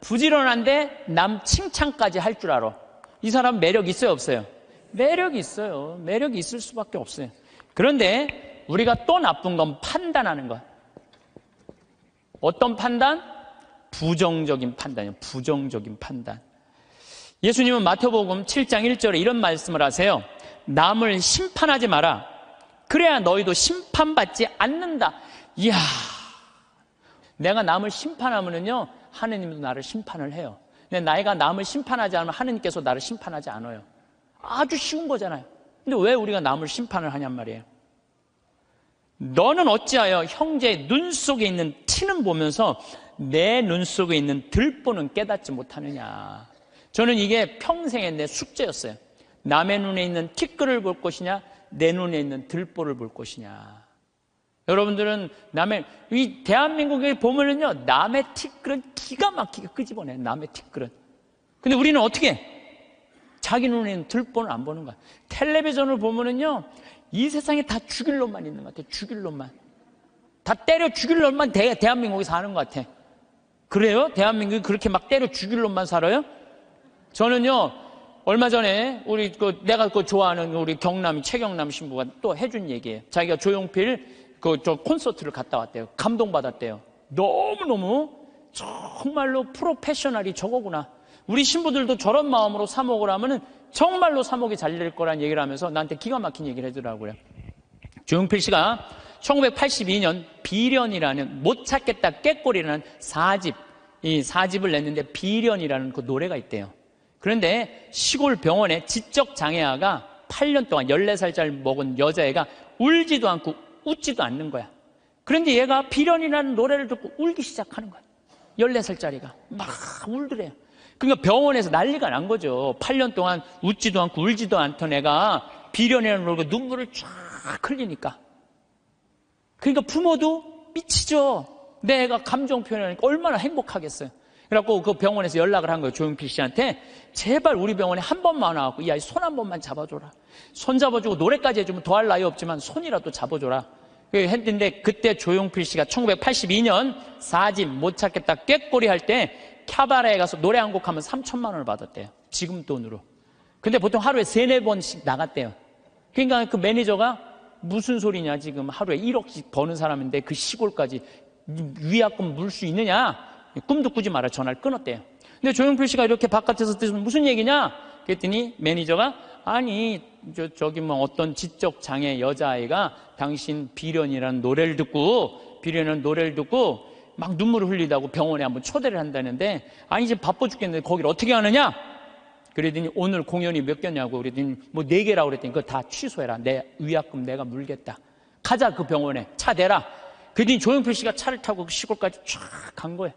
부지런한데 남 칭찬까지 할 줄 알아. 이 사람 매력 있어요, 없어요? 매력이 있어요. 매력이 있을 수밖에 없어요. 그런데 우리가 또 나쁜 건 판단하는 것. 어떤 판단? 부정적인 판단이에요. 부정적인 판단. 예수님은 마태복음 7장 1절에 이런 말씀을 하세요. 남을 심판하지 마라. 그래야 너희도 심판받지 않는다. 이야, 내가 남을 심판하면은요, 하느님도 나를 심판을 해요. 근데 나이가 남을 심판하지 않으면 하느님께서 나를 심판하지 않아요. 아주 쉬운 거잖아요. 근데 왜 우리가 남을 심판을 하냔 말이에요. 너는 어찌하여 형제의 눈 속에 있는 티는 보면서 내 눈 속에 있는 들보는 깨닫지 못하느냐. 저는 이게 평생의 내 숙제였어요. 남의 눈에 있는 티끌을 볼 것이냐, 내 눈에 있는 들보를 볼 것이냐. 여러분들은 이 대한민국에 보면은요, 남의 티끌은 기가 막히게 끄집어내요. 남의 티끌은. 근데 우리는 어떻게 해? 자기 눈에 있는 들보는 안 보는 거야. 텔레비전을 보면은요, 이 세상에 다 죽일 놈만 있는 것 같아. 죽일 놈만. 다 때려 죽일 놈만 대한민국에 사는 것 같아. 그래요? 대한민국이 그렇게 막 때려 죽일 놈만 살아요? 저는요, 얼마 전에 내가 좋아하는 우리 최경남 신부가 또 해준 얘기예요. 자기가 조용필 저 콘서트를 갔다 왔대요. 감동받았대요. 너무너무 정말로 프로페셔널이 저거구나. 우리 신부들도 저런 마음으로 사목을 하면은 정말로 사목이 잘 될 거란 얘기를 하면서 나한테 기가 막힌 얘기를 해주더라고요. 조용필 씨가 1982년 비련이라는 못 찾겠다 꾀꼬리라는 4집, 이 4집을 냈는데 비련이라는 그 노래가 있대요. 그런데 시골 병원에 지적 장애아가 8년 동안 14살짜리 먹은 여자애가 울지도 않고 웃지도 않는 거야. 그런데 얘가 비련이라는 노래를 듣고 울기 시작하는 거야. 14살짜리가 막 울더래요. 그러니까 병원에서 난리가 난 거죠. 8년 동안 웃지도 않고 울지도 않던 애가 비련이라는 노래가 눈물을 쫙 흘리니까. 그러니까 부모도 미치죠. 내 애가 감정 표현하니까 얼마나 행복하겠어요. 그래갖고 그 병원에서 연락을 한 거예요. 조용필 씨한테. 제발 우리 병원에 한 번만 와갖고 이 아이 손 한 번만 잡아줘라. 손 잡아주고 노래까지 해주면 더할 나위 없지만 손이라도 잡아줘라. 했는데 그때 조용필 씨가 1982년 4집 못 찾겠다 꾀꼬리 할 때 캬바레에 가서 노래 한 곡 하면 3천만 원을 받았대요. 지금 돈으로. 근데 보통 하루에 3-4번씩 나갔대요. 그러니까 그 매니저가 무슨 소리냐, 지금 하루에 1억씩 버는 사람인데 그 시골까지 위약금 물 수 있느냐? 꿈도 꾸지 마라. 전화를 끊었대요. 근데 조용필 씨가 이렇게 바깥에서 뜻은 무슨 얘기냐? 그랬더니 매니저가 아니 저기 뭐 어떤 지적 장애 여자아이가 당신 비련이라는 노래를 듣고 막 눈물을 흘리다고 병원에 한번 초대를 한다는데 아니 이제 바빠 죽겠는데 거기를 어떻게 하느냐? 그랬더니 오늘 공연이 몇 개냐고 그랬더니 뭐 4개라고 그랬더니 그거 다 취소해라. 내 위약금 내가 물겠다. 가자 그 병원에 차 대라. 그랬더니 조용필 씨가 차를 타고 그 시골까지 쫙 간 거예요.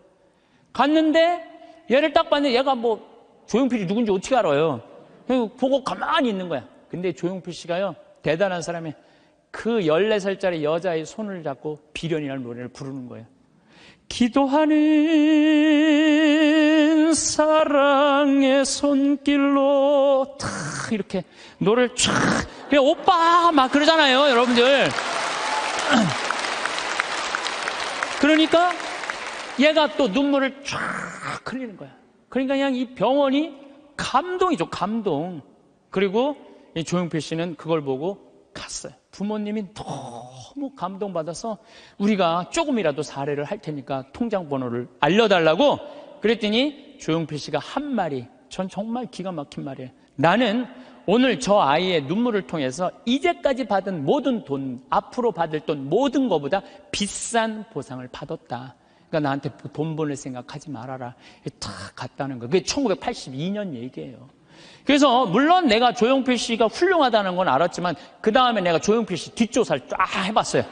갔는데 얘를 딱 봤는데 얘가 뭐 조용필이 누군지 어떻게 알아요? 보고 가만히 있는 거야. 근데 조용필 씨가요 대단한 사람이 그 14살짜리 여자의 손을 잡고 비련이라는 노래를 부르는 거예요. 기도하는 사랑의 손길로 탁 이렇게 노래를 쫙 그냥 오빠 막 그러잖아요 여러분들. 그러니까 얘가 또 눈물을 쫙 흘리는 거야. 그러니까 그냥 이 병원이 감동이죠, 감동. 그리고 이 조용필 씨는 그걸 보고 갔어요. 부모님이 너무 감동받아서 우리가 조금이라도 사례를 할 테니까 통장 번호를 알려달라고 그랬더니 조용필 씨가 한 말이 전 정말 기가 막힌 말이에요. 나는 오늘 저 아이의 눈물을 통해서 이제까지 받은 모든 돈, 앞으로 받을 돈 모든 것보다 비싼 보상을 받았다. 그러니까 나한테 돈 보낼 생각하지 말아라. 다 갔다는 거예요. 그게 1982년 얘기예요. 그래서 물론 내가 조용필 씨가 훌륭하다는 건 알았지만 그 다음에 내가 조용필 씨 뒷조사를 쫙 해봤어요.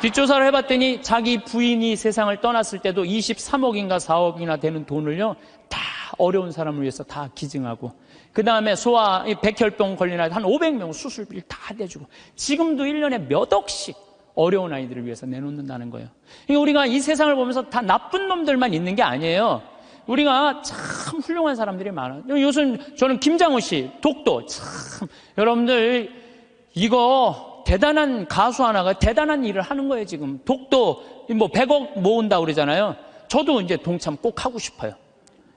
뒷조사를 해봤더니 자기 부인이 세상을 떠났을 때도 23억인가 4억이나 되는 돈을요 다 어려운 사람을 위해서 다 기증하고 그 다음에 소아 백혈병 걸린 아이 한 500명 수술비를 다 대주고 지금도 1년에 몇 억씩 어려운 아이들을 위해서 내놓는다는 거예요. 그러니까 우리가 이 세상을 보면서 다 나쁜 놈들만 있는 게 아니에요. 우리가 참 훌륭한 사람들이 많아요. 요즘 저는 김장훈 씨, 독도 참 여러분들 이거 대단한 가수 하나가 대단한 일을 하는 거예요. 지금 독도 뭐 100억 모은다 그러잖아요. 저도 이제 동참 꼭 하고 싶어요.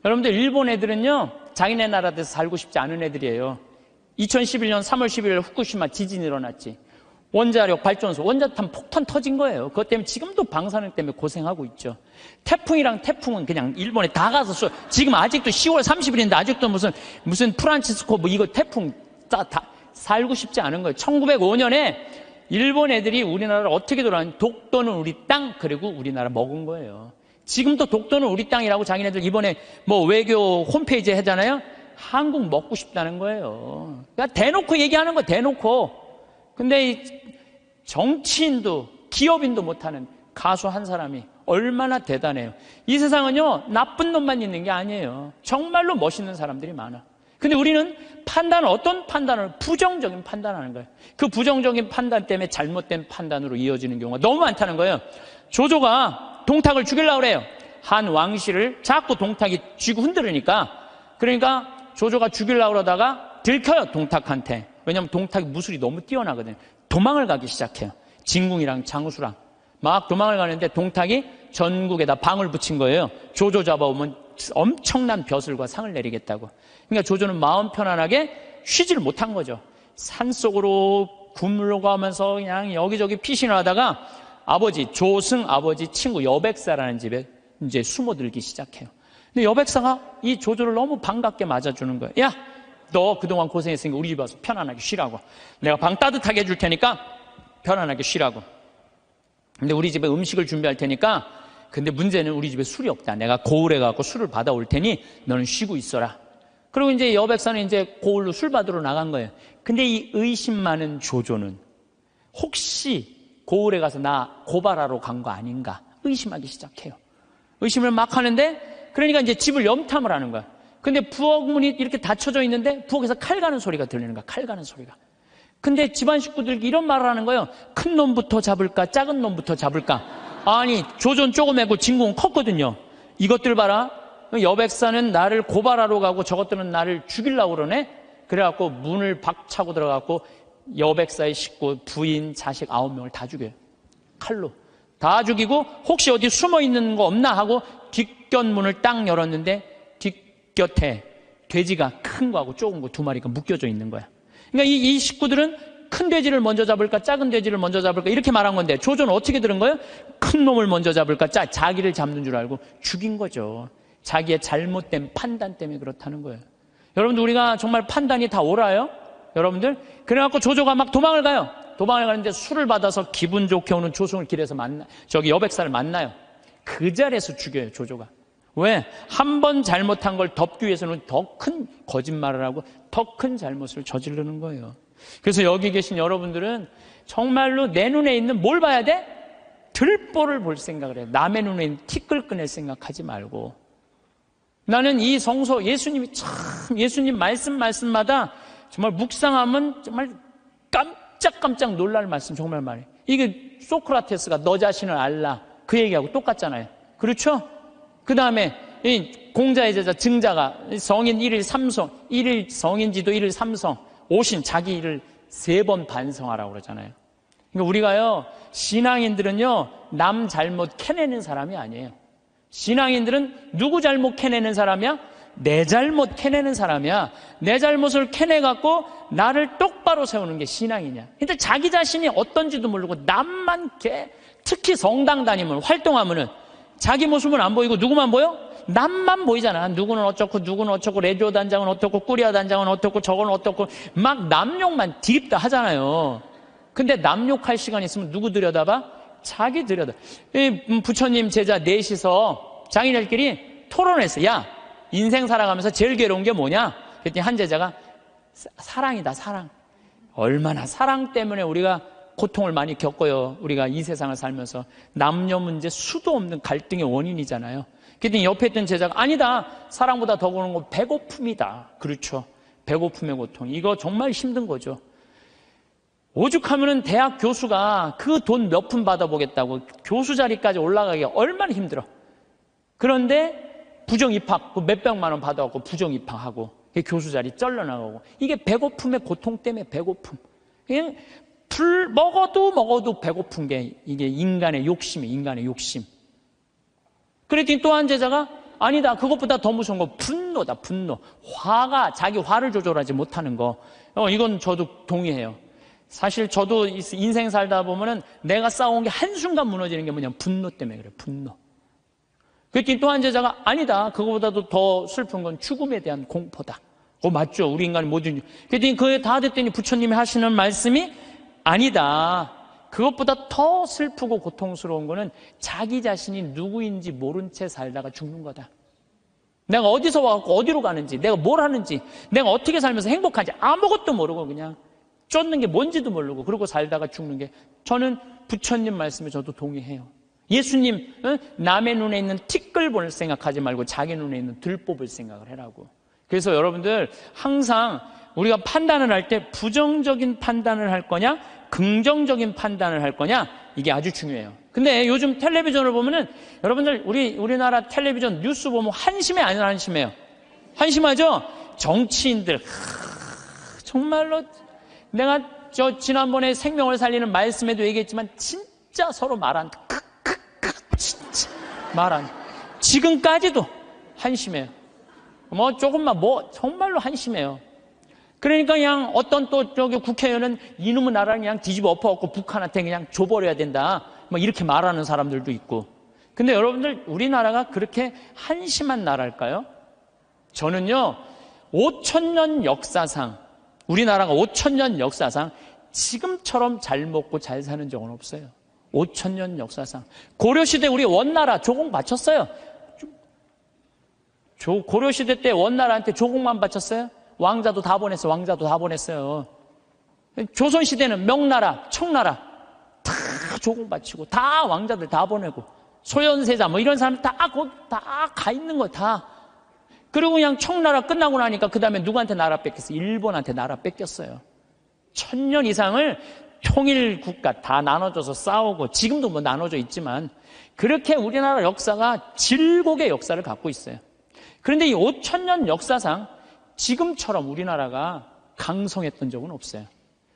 여러분들 일본 애들은요 자기네 나라에서 살고 싶지 않은 애들이에요. 2011년 3월 11일 후쿠시마 지진이 일어났지. 원자력 발전소, 원자탄 폭탄 터진 거예요. 그것 때문에 지금도 방사능 때문에 고생하고 있죠. 태풍이랑 태풍은 그냥 일본에 다 가서 지금 아직도 10월 30일인데 아직도 무슨 프란치스코 뭐 이거 태풍 다 살고 싶지 않은 거예요. 1905년에 일본 애들이 우리나라를 어떻게 돌아왔는지 독도는 우리 땅, 그리고 우리나라 먹은 거예요. 지금도 독도는 우리 땅이라고 자기네들 이번에 뭐 외교 홈페이지에 하잖아요. 한국 먹고 싶다는 거예요. 그러니까 대놓고 얘기하는 거, 대놓고. 근데 이 정치인도 기업인도 못하는 가수 한 사람이 얼마나 대단해요. 이 세상은요, 나쁜 놈만 있는 게 아니에요. 정말로 멋있는 사람들이 많아. 근데 우리는 판단을, 어떤 판단을? 부정적인 판단하는 거예요. 그 부정적인 판단 때문에 잘못된 판단으로 이어지는 경우가 너무 많다는 거예요. 조조가 동탁을 죽이려고 그래요. 한 왕실을 자꾸 동탁이 쥐고 흔들으니까. 그러니까 조조가 죽이려고 그러다가 들켜요, 동탁한테. 왜냐하면 동탁이 무술이 너무 뛰어나거든요. 도망을 가기 시작해요. 진궁이랑 장수랑 막 도망을 가는데 동탁이 전국에다 방을 붙인 거예요. 조조 잡아오면 엄청난 벼슬과 상을 내리겠다고. 그러니까 조조는 마음 편안하게 쉬지를 못한 거죠. 산속으로 굶으려가면서 그냥 여기저기 피신을 하다가 아버지 조승 아버지 친구 여백사라는 집에 이제 숨어들기 시작해요. 근데 여백사가 이 조조를 너무 반갑게 맞아주는 거예요. 야, 너 그동안 고생했으니까 우리 집 와서 편안하게 쉬라고. 내가 방 따뜻하게 해줄 테니까 편안하게 쉬라고. 근데 우리 집에 음식을 준비할 테니까, 근데 문제는 우리 집에 술이 없다. 내가 고을에 가고 술을 받아올 테니 너는 쉬고 있어라. 그리고 이제 여백사는 이제 고을로 술 받으러 나간 거예요. 근데 이 의심 많은 조조는 혹시 고을에 가서 나 고발하러 간 거 아닌가 의심하기 시작해요. 의심을 막 하는데, 그러니까 이제 집을 염탐을 하는 거야. 근데 부엌 문이 이렇게 닫혀져 있는데 부엌에서 칼 가는 소리가 들리는 거야. 칼 가는 소리가. 근데 집안 식구들이 이런 말을 하는 거예요. 큰 놈부터 잡을까, 작은 놈부터 잡을까. 아니, 조조는 조그매고 진궁은 컸거든요. 이것들 봐라. 여백사는 나를 고발하러 가고 저것들은 나를 죽이려고 그러네. 그래갖고 문을 박차고 들어가고 여백사의 식구, 부인, 자식 9명을 다 죽여요. 칼로. 다 죽이고 혹시 어디 숨어 있는 거 없나 하고 뒷곁문을 딱 열었는데 뒷곁에 돼지가 큰 거하고 조금 거 두 마리가 묶여져 있는 거야. 그러니까 이 식구들은 큰 돼지를 먼저 잡을까, 작은 돼지를 먼저 잡을까 이렇게 말한 건데 조조는 어떻게 들은 거예요? 큰 놈을 먼저 잡을까, 자기를 잡는 줄 알고 죽인 거죠. 자기의 잘못된 판단 때문에 그렇다는 거예요. 여러분들, 우리가 정말 판단이 다 옳아요? 여러분들? 그래갖고 조조가 막 도망을 가요. 도망을 가는데 술을 받아서 기분 좋게 오는 조승을 길에서 여백사를 만나요. 그 자리에서 죽여요, 조조가. 왜? 한 번 잘못한 걸 덮기 위해서는 더 큰 거짓말을 하고 더 큰 잘못을 저지르는 거예요. 그래서 여기 계신 여러분들은 정말로 내 눈에 있는 뭘 봐야 돼? 들보를 볼 생각을 해요. 남의 눈에 있는 티끌 꺼낼 생각하지 말고. 나는 이 성서, 예수님이 참, 예수님 말씀마다 정말 묵상하면 정말 깜짝깜짝 놀랄 말씀 정말 많아요. 이게 소크라테스가 너 자신을 알라 그 얘기하고 똑같잖아요. 그렇죠? 그 다음에 이 공자의 제자 증자가 성인 1일 3성, 1일 성인지도 1일 3성, 오신 자기 일을 3번 반성하라고 그러잖아요. 그러니까 우리가요, 신앙인들은요, 남 잘못 캐내는 사람이 아니에요. 신앙인들은 누구 잘못 캐내는 사람이야? 내 잘못 캐내는 사람이야. 내 잘못을 캐내갖고 나를 똑바로 세우는 게 신앙이냐. 근데 자기 자신이 어떤지도 모르고 남만 특히 성당 다니면, 활동하면은 자기 모습은 안 보이고 누구만 보여? 남만 보이잖아. 누구는 어쩌고, 누구는 어쩌고, 레디오 단장은 어떻고, 꾸리아 단장은 어떻고, 저건 어떻고, 막 남욕만 디립다 하잖아요. 근데 남욕할 시간 있으면 누구 들여다봐? 자기 들여다. 부처님 제자 넷이서 장인들끼리 토론했어. 야, 인생 살아가면서 제일 괴로운 게 뭐냐? 그랬더니 한 제자가 사랑이다, 사랑. 얼마나 사랑 때문에 우리가 고통을 많이 겪어요. 우리가 이 세상을 살면서. 남녀 문제 수도 없는 갈등의 원인이잖아요. 그랬더니 옆에 있던 제자가 아니다. 사랑보다 더 고는 건 배고픔이다. 그렇죠. 배고픔의 고통. 이거 정말 힘든 거죠. 오죽하면은 대학 교수가 그 돈 몇 푼 받아보겠다고 교수 자리까지 올라가기가 얼마나 힘들어. 그런데 부정 입학, 몇백만 원 받아갖고 부정 입학하고 교수 자리 쩔러나가고, 이게 배고픔의 고통 때문에 배고픔. 그냥 먹어도 배고픈 게 이게 인간의 욕심이에요. 인간의 욕심. 그랬더니 또 한 제자가 아니다. 그것보다 더 무서운 거 분노다. 분노. 화가, 자기 화를 조절하지 못하는 거. 이건 저도 동의해요. 사실 저도 인생 살다 보면은 내가 쌓아온 게 한순간 무너지는 게 뭐냐면 분노 때문에 그래요. 분노. 그랬더니 또 한 제자가 아니다. 그거보다도 더 슬픈 건 죽음에 대한 공포다. 맞죠. 우리 인간이 뭐든지. 그랬더니 그게 다 됐더니 부처님이 하시는 말씀이 아니다. 그것보다 더 슬프고 고통스러운 거는 자기 자신이 누구인지 모른 채 살다가 죽는 거다. 내가 어디서 와갖고 어디로 가는지, 내가 뭘 하는지, 내가 어떻게 살면서 행복한지 아무것도 모르고 그냥 쫓는 게 뭔지도 모르고 그러고 살다가 죽는 게, 저는 부처님 말씀에 저도 동의해요. 예수님, 남의 눈에 있는 티끌 생각하지 말고 자기 눈에 있는 들뽑을 생각을 해라고. 그래서 여러분들 항상 우리가 판단을 할 때 부정적인 판단을 할 거냐 긍정적인 판단을 할 거냐, 이게 아주 중요해요. 근데 요즘 텔레비전을 보면은 여러분들 우리나라 텔레비전 뉴스 보면 한심해 안 한심해요? 한심하죠? 정치인들 정말로 내가 지난번에 생명을 살리는 말씀에도 얘기했지만 진짜 서로 진짜 지금까지도 한심해요. 조금만 정말로 한심해요. 그러니까 그냥 어떤 또 국회의원은 이놈의 나라를 그냥 뒤집어 엎어갖고 북한한테 그냥 줘버려야 된다, 이렇게 말하는 사람들도 있고. 근데 여러분들, 우리나라가 그렇게 한심한 나라일까요? 저는요, 5,000년 역사상, 우리나라가 5,000년 역사상 지금처럼 잘 먹고 잘 사는 적은 없어요. 5,000년 역사상. 고려시대 우리 원나라 조공 바쳤어요. 고려시대 때 원나라한테 조공만 바쳤어요? 왕자도 다 보냈어요. 조선시대는 명나라, 청나라 다 조공 바치고 다 왕자들 다 보내고 소현세자 이런 사람 다 가 있는 거 다. 그리고 그냥 청나라 끝나고 나니까 그 다음에 누구한테 나라 뺏겼어요? 일본한테 나라 뺏겼어요. 1,000년 이상을 통일국가 다 나눠줘서 싸우고, 지금도 나눠져 있지만 그렇게 우리나라 역사가 질곡의 역사를 갖고 있어요. 그런데 이 5,000년 역사상 지금처럼 우리나라가 강성했던 적은 없어요.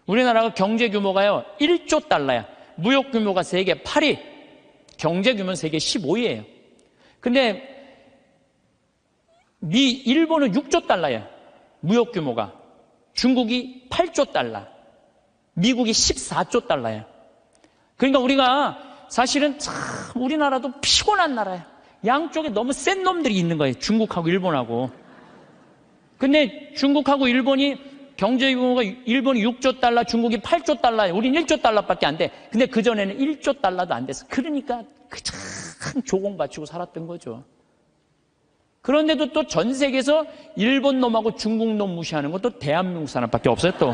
우리나라가 경제 규모가요 1조 달러야. 무역 규모가 세계 8위, 경제 규모는 세계 15위예요. 근데 일본은 6조 달러야, 무역 규모가. 중국이 8조 달러, 미국이 14조 달러야. 그러니까 우리가 사실은 참 우리나라도 피곤한 나라야. 양쪽에 너무 센 놈들이 있는 거예요, 중국하고 일본하고. 근데 중국하고 일본이 경제 규모가, 일본이 6조 달러, 중국이 8조 달러예요. 우리는 1조 달러밖에 안 돼. 근데 그전에는 1조 달러도 안 됐어. 그러니까 참 조공바치고 살았던 거죠. 그런데도 또 전 세계에서 일본 놈하고 중국 놈 무시하는 건 또 대한민국 사람밖에 없어요, 또.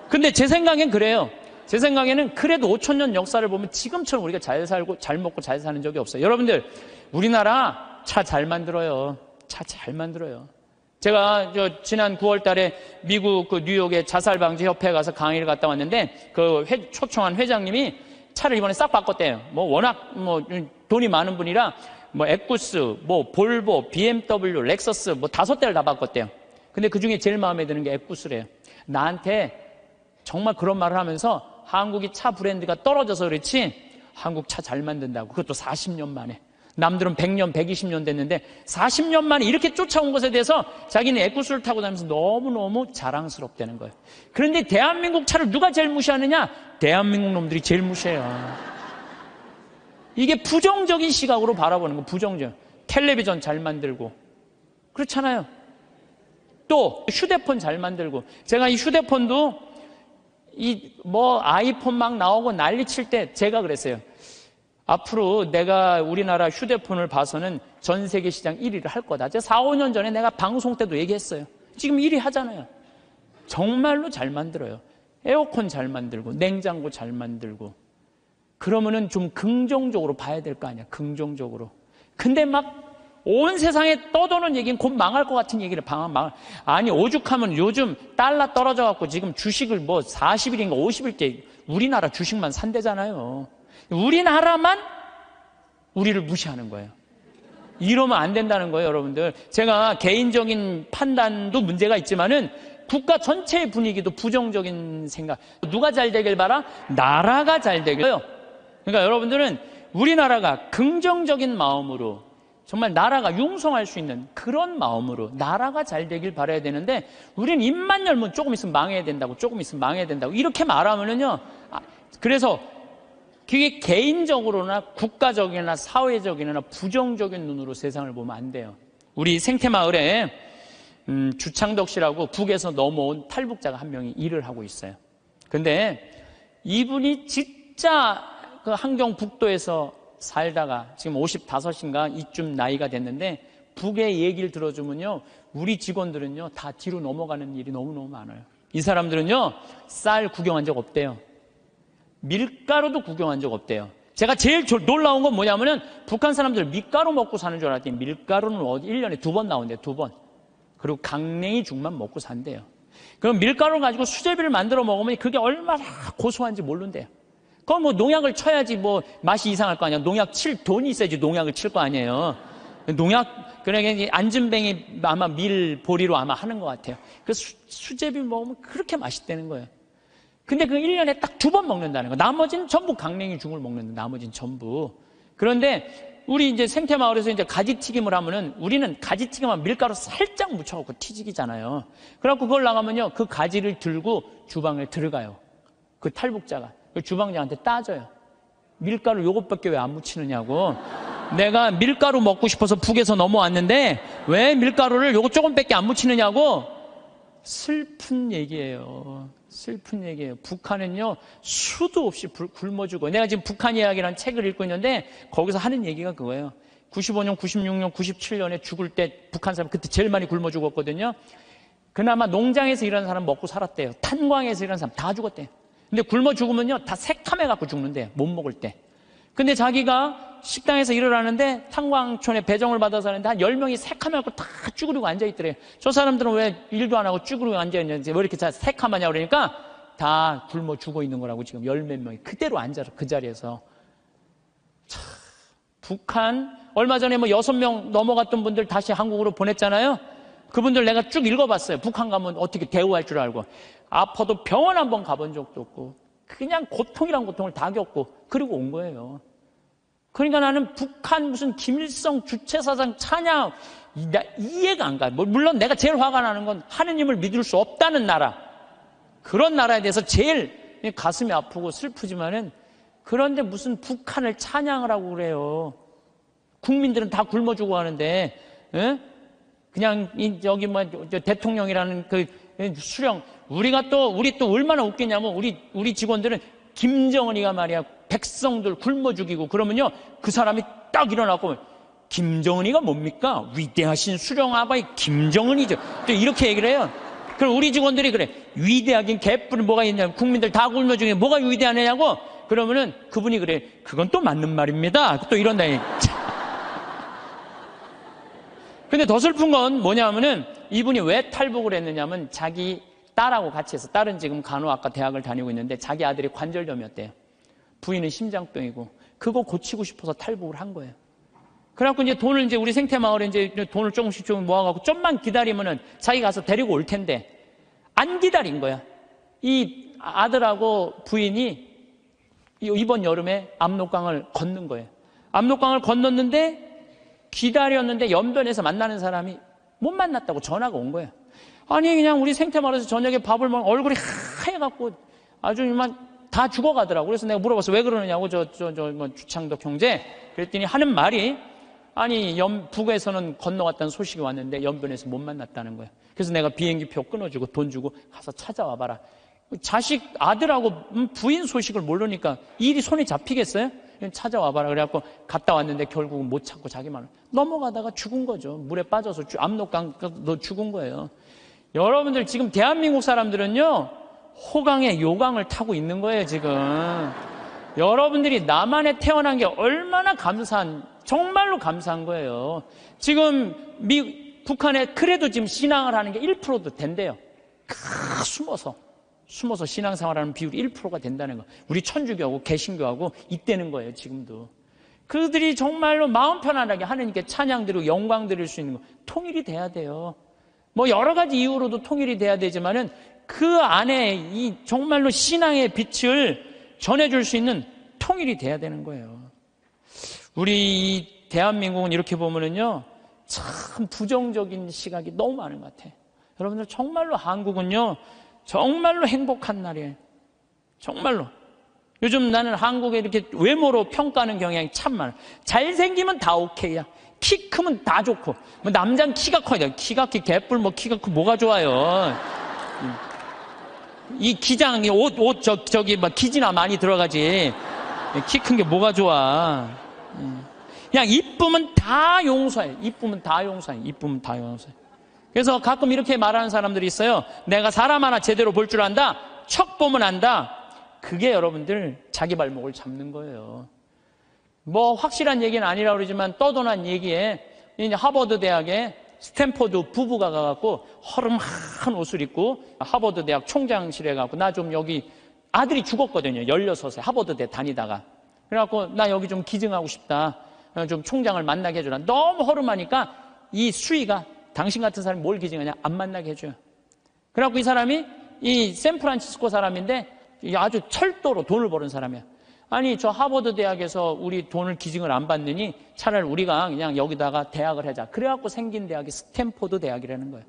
근데 제 생각엔 그래요. 제 생각에는 그래도 5,000년 역사를 보면 지금처럼 우리가 잘 살고 잘 먹고 잘 사는 적이 없어요. 여러분들, 우리나라 차 잘 만들어요. 차 잘 만들어요. 제가 지난 9월 달에 미국 뉴욕의 자살방지 협회에 가서 강의를 갔다 왔는데, 초청한 회장님이 차를 이번에 싹 바꿨대요. 워낙 돈이 많은 분이라 에쿠스, 볼보, BMW, 렉서스 5대를 다 바꿨대요. 근데 그 중에 제일 마음에 드는 게 에쿠스래요. 나한테 정말 그런 말을 하면서 한국이 차 브랜드가 떨어져서 그렇지 한국 차 잘 만든다고. 그것도 40년 만에. 남들은 100년, 120년 됐는데 40년 만에 이렇게 쫓아온 것에 대해서 자기는 에쿠스를 타고 다니면서 너무너무 자랑스럽다는 거예요. 그런데 대한민국 차를 누가 제일 무시하느냐? 대한민국 놈들이 제일 무시해요. 이게 부정적인 시각으로 바라보는 거, 부정적. 텔레비전 잘 만들고 그렇잖아요. 또 휴대폰 잘 만들고, 제가 이 휴대폰도 아이폰 막 나오고 난리 칠 때 제가 그랬어요. 앞으로 내가 우리나라 휴대폰을 봐서는 전 세계 시장 1위를 할 거다. 제가 4, 5년 전에 내가 방송 때도 얘기했어요. 지금 1위 하잖아요. 정말로 잘 만들어요. 에어컨 잘 만들고 냉장고 잘 만들고. 그러면은 좀 긍정적으로 봐야 될 거 아니야, 긍정적으로. 근데 온 세상에 떠도는 얘기는 곧 망할 것 같은 얘기를 아니, 오죽하면 요즘 달러 떨어져갖고 지금 주식을 40일인가 50일째 우리나라 주식만 산대잖아요. 우리나라만 우리를 무시하는 거예요. 이러면 안 된다는 거예요, 여러분들. 제가 개인적인 판단도 문제가 있지만은 국가 전체의 분위기도 부정적인 생각. 누가 잘 되길 바라? 나라가 잘 되길. 그러니까 여러분들은 우리나라가 긍정적인 마음으로 정말 나라가 융성할 수 있는 그런 마음으로 나라가 잘 되길 바라야 되는데, 우리는 입만 열면 조금 있으면 망해야 된다고, 조금 있으면 망해야 된다고 이렇게 말하면은요, 그래서 그게 개인적으로나 국가적이나 사회적이나 부정적인 눈으로 세상을 보면 안 돼요. 우리 생태마을에 주창덕 씨라고 북에서 넘어온 탈북자가 한 명이 일을 하고 있어요. 근데 이분이 진짜 그 함경북도에서 살다가 지금 55인가 이쯤 나이가 됐는데, 북의 얘기를 들어주면요, 우리 직원들은요 다 뒤로 넘어가는 일이 너무너무 많아요. 이 사람들은요 쌀 구경한 적 없대요. 밀가루도 구경한 적 없대요. 제가 제일 놀라운 건 뭐냐면은, 북한 사람들 밀가루 먹고 사는 줄 알았더니 밀가루는 1년에 2번 나온대요. 2번. 그리고 강냉이 죽만 먹고 산대요. 그럼 밀가루를 가지고 수제비를 만들어 먹으면 그게 얼마나 고소한지 모른대요. 그럼 뭐 농약을 쳐야지 뭐 맛이 이상할 거 아니야. 농약 칠 돈이 있어야지 농약을 칠 거 아니에요. 농약, 그러니까 안진뱅이 아마 밀보리로 아마 하는 것 같아요. 그래서 수제비 먹으면 그렇게 맛있다는 거예요. 근데 그 1년에 딱 2번 먹는다는 거. 나머지는 전부 강냉이 죽을 먹는데, 나머지는 전부. 그런데 우리 이제 생태마을에서 이제 가지튀김을 하면은, 우리는 가지튀김하면 밀가루 살짝 묻혀갖고 튀기잖아요. 그래갖고 그걸 나가면요, 그 가지를 들고 주방에 들어가요. 그 탈북자가. 그 주방장한테 따져요. 밀가루 요것밖에 왜 안 묻히느냐고. 내가 밀가루 먹고 싶어서 북에서 넘어왔는데 왜 밀가루를 요거 조금밖에 안 묻히느냐고. 슬픈 얘기예요. 슬픈 얘기예요. 북한은요 수도 없이 굶어주고, 내가 지금 북한 이야기라는 책을 읽고 있는데 거기서 하는 얘기가 그거예요. 95년, 96년, 97년에 죽을 때 북한 사람 그때 제일 많이 굶어 죽었거든요. 그나마 농장에서 일하는 사람 먹고 살았대요. 탄광에서 일하는 사람 다 죽었대요. 근데 굶어 죽으면요 다 새카매갖고 죽는데, 못 먹을 때. 근데 자기가 식당에서 일을 하는데 탄광촌에 배정을 받아서 하는데 한 10명이 새카매갖고 다 쭈그리고 앉아있더래요. 저 사람들은 왜 일도 안 하고 쭈그리고 앉아있는지, 왜 이렇게 다 새카마냐 그러니까 다 굶어 죽어 있는 거라고. 지금 10몇 명이 그대로 앉아서 그 자리에서. 참, 북한 얼마 전에 뭐 6명 넘어갔던 분들 다시 한국으로 보냈잖아요. 그분들 내가 쭉 읽어봤어요. 북한 가면 어떻게 대우할 줄 알고. 아파도 병원 한번 가본 적도 없고 그냥 고통이란 고통을 다 겪고 그리고 온 거예요. 그러니까 나는 북한 무슨 김일성 주체사상 찬양 이해가 안 가요. 물론 내가 제일 화가 나는 건 하느님을 믿을 수 없다는 나라, 그런 나라에 대해서 제일 가슴이 아프고 슬프지만은, 그런데 무슨 북한을 찬양을 하고 그래요. 국민들은 다 굶어 죽어 하는데, 에? 그냥 여기 뭐 대통령이라는 그 수령, 우리 또 얼마나 웃기냐면, 우리 직원들은 김정은이가 말이야 백성들 굶어 죽이고 그러면요 그 사람이 딱 일어나고, 김정은이가 뭡니까? 위대하신 수령아바이 김정은이죠. 또 이렇게 얘기를 해요. 그럼 우리 직원들이 그래, 위대하긴 개뿔이 뭐가 있냐고, 국민들 다 굶어 죽이고 뭐가 위대하냐고. 그러면은 그분이 그래, 그건 또 맞는 말입니다. 또 이런다니. 근데 더 슬픈 건 뭐냐면은, 이분이 왜 탈북을 했느냐면 자기 딸하고 같이 해서, 딸은 지금 간호학과 대학을 다니고 있는데 자기 아들이 관절염이었대요. 부인은 심장병이고 그거 고치고 싶어서 탈북을 한 거예요. 그래갖고 이제 돈을 이제 우리 생태마을에 이제 돈을 조금씩 모아갖고 좀만 기다리면은 자기가 가서 데리고 올 텐데 안 기다린 거야. 이 아들하고 부인이 이번 여름에 압록강을 건넌 거예요. 압록강을 건넜는데 기다렸는데 연변에서 만나는 사람이 못 만났다고 전화가 온 거예요. 아니 그냥 우리 생태마을에서 저녁에 밥을 먹으면 얼굴이 하얘갖고 아주 이만 다 죽어가더라고. 그래서 내가 물어봤어. 왜 그러느냐고. 뭐 주창덕 형제. 그랬더니 하는 말이, 아니 북에서는 건너갔다는 소식이 왔는데 연변에서 못 만났다는 거야. 그래서 내가 비행기표 끊어주고 돈 주고 가서 찾아와 봐라. 자식 아들하고 부인 소식을 모르니까 일이 손에 잡히겠어요? 찾아와 봐라. 그래갖고 갔다 왔는데 결국은 못 찾고 자기만 넘어가다가 죽은 거죠. 물에 빠져서 압록강 죽은 거예요. 여러분들 지금 대한민국 사람들은요 호강에 요강을 타고 있는 거예요. 지금 여러분들이 남한에 태어난 게 얼마나 정말로 감사한 거예요. 지금 북한에 그래도 지금 신앙을 하는 게 1%도 된대요. 숨어서 신앙생활하는 비율이 1%가 된다는 거. 우리 천주교하고 개신교하고 있다는 거예요. 지금도 그들이 정말로 마음 편안하게 하나님께 찬양 드리고 영광 드릴 수 있는 거, 통일이 돼야 돼요. 뭐 여러 가지 이유로도 통일이 돼야 되지만은 그 안에 이 정말로 신앙의 빛을 전해줄 수 있는 통일이 돼야 되는 거예요. 우리 대한민국은 이렇게 보면은요, 참 부정적인 시각이 너무 많은 것 같아요. 여러분들 정말로 한국은요, 정말로 행복한 나라예요. 정말로. 요즘 나는 한국에 이렇게 외모로 평가하는 경향이 참 많아. 잘생기면 다 오케이야. 키 크면 다 좋고. 뭐 남자는 키가 커야 돼. 키가 개뿔 뭐 키가 크 뭐가 좋아요. 이 기장, 저기 막 기지나 많이 들어가지. 키 큰 게 뭐가 좋아. 그냥 이쁘면 다 용서해. 이쁘면 다 용서해. 이쁘면 다 용서해. 그래서 가끔 이렇게 말하는 사람들이 있어요. 내가 사람 하나 제대로 볼 줄 안다. 척 보면 안다. 그게 여러분들 자기 발목을 잡는 거예요. 뭐 확실한 얘기는 아니라고 그러지만 떠도난 얘기에 이제 하버드 대학에 스탠포드 부부가 가갖고 허름한 옷을 입고 하버드 대학 총장실에 가고 나 좀 여기 아들이 죽었거든요. 16세 하버드대 다니다가. 그래갖고 나 여기 좀 기증하고 싶다. 좀 총장을 만나게 해주라. 너무 허름하니까 이 수위가 당신 같은 사람이 뭘 기증하냐? 안 만나게 해줘요. 그래갖고 이 사람이 이 샌프란시스코 사람인데 아주 철도로 돈을 버는 사람이야. 아니 저 하버드 대학에서 우리 돈을 기증을 안 받느니 차라리 우리가 그냥 여기다가 대학을 하자. 그래갖고 생긴 대학이 스탠포드 대학이라는 거예요.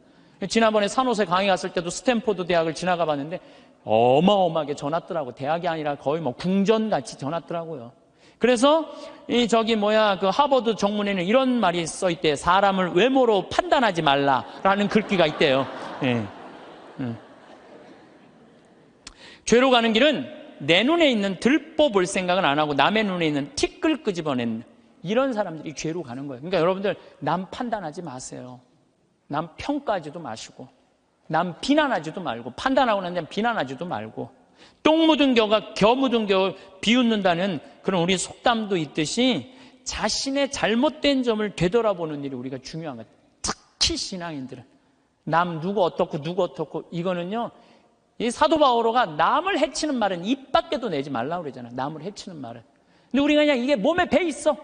지난번에 산호세 강의 갔을 때도 스탠포드 대학을 지나가 봤는데 어마어마하게 전놨더라고. 대학이 아니라 거의 뭐 궁전같이 전놨더라고요. 그래서 그 하버드 정문에는 이런 말이 써 있대. 사람을 외모로 판단하지 말라라는 글귀가 있대요. 예. 죄로 가는 길은 내 눈에 있는 들보 볼 생각은 안 하고 남의 눈에 있는 티끌 끄집어내는 이런 사람들이 죄로 가는 거예요. 그러니까 여러분들 남 판단하지 마세요. 남 평가하지도 마시고 남 비난하지도 말고 판단하고 난 다음에 비난하지도 말고 똥 묻은 겨 묻은 겨 비웃는다는 그런 우리 속담도 있듯이 자신의 잘못된 점을 되돌아보는 일이 우리가 중요한 거예요. 특히 신앙인들은 남 누구 어떻고 이거는요. 이 사도 바오로가 남을 해치는 말은 입 밖에도 내지 말라고 그러잖아요. 남을 해치는 말은. 근데 우리가 그냥 이게 몸에 배 있어.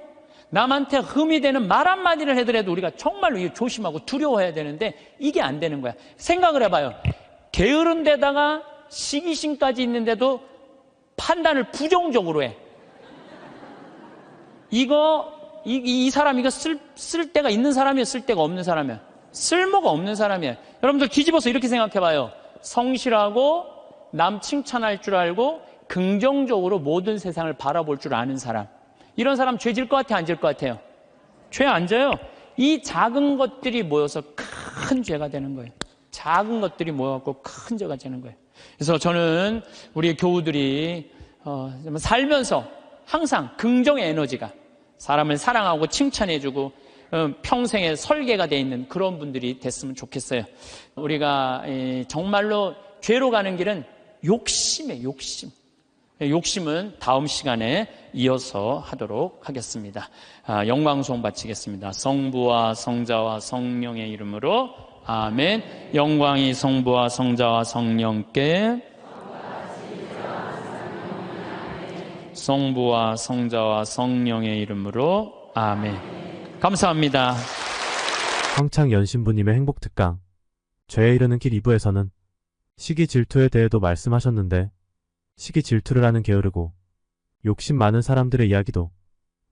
남한테 흠이 되는 말 한마디를 하더라도 우리가 정말로 조심하고 두려워해야 되는데 이게 안 되는 거야. 생각을 해봐요. 게으른 데다가 시기심까지 있는데도 판단을 부정적으로 해. 이 사람 이거 쓸 데가 있는 사람이야, 쓸 데가 없는 사람이야? 쓸모가 없는 사람이야. 여러분들 뒤집어서 이렇게 생각해봐요. 성실하고 남 칭찬할 줄 알고 긍정적으로 모든 세상을 바라볼 줄 아는 사람. 이런 사람 죄 질 것 같아요? 안 질 것 같아요? 죄 안 져요. 이 작은 것들이 모여서 큰 죄가 되는 거예요. 작은 것들이 모여갖고 큰 죄가 되는 거예요. 그래서 저는 우리 교우들이 살면서 항상 긍정의 에너지가 사람을 사랑하고 칭찬해주고 평생의 설계가 되어 있는 그런 분들이 됐으면 좋겠어요. 우리가 정말로 죄로 가는 길은 욕심이에요. 욕심. 욕심은 다음 시간에 이어서 하도록 하겠습니다. 영광송 바치겠습니다. 성부와 성자와 성령의 이름으로 아멘. 영광이 성부와 성자와 성령께 성부와 성자와 성령의 이름으로 아멘. 감사합니다. 황창 연신부님의 행복특강 죄에 이르는 길 2부에서는 시기 질투에 대해도 말씀하셨는데 시기 질투를 하는 게으르고 욕심 많은 사람들의 이야기도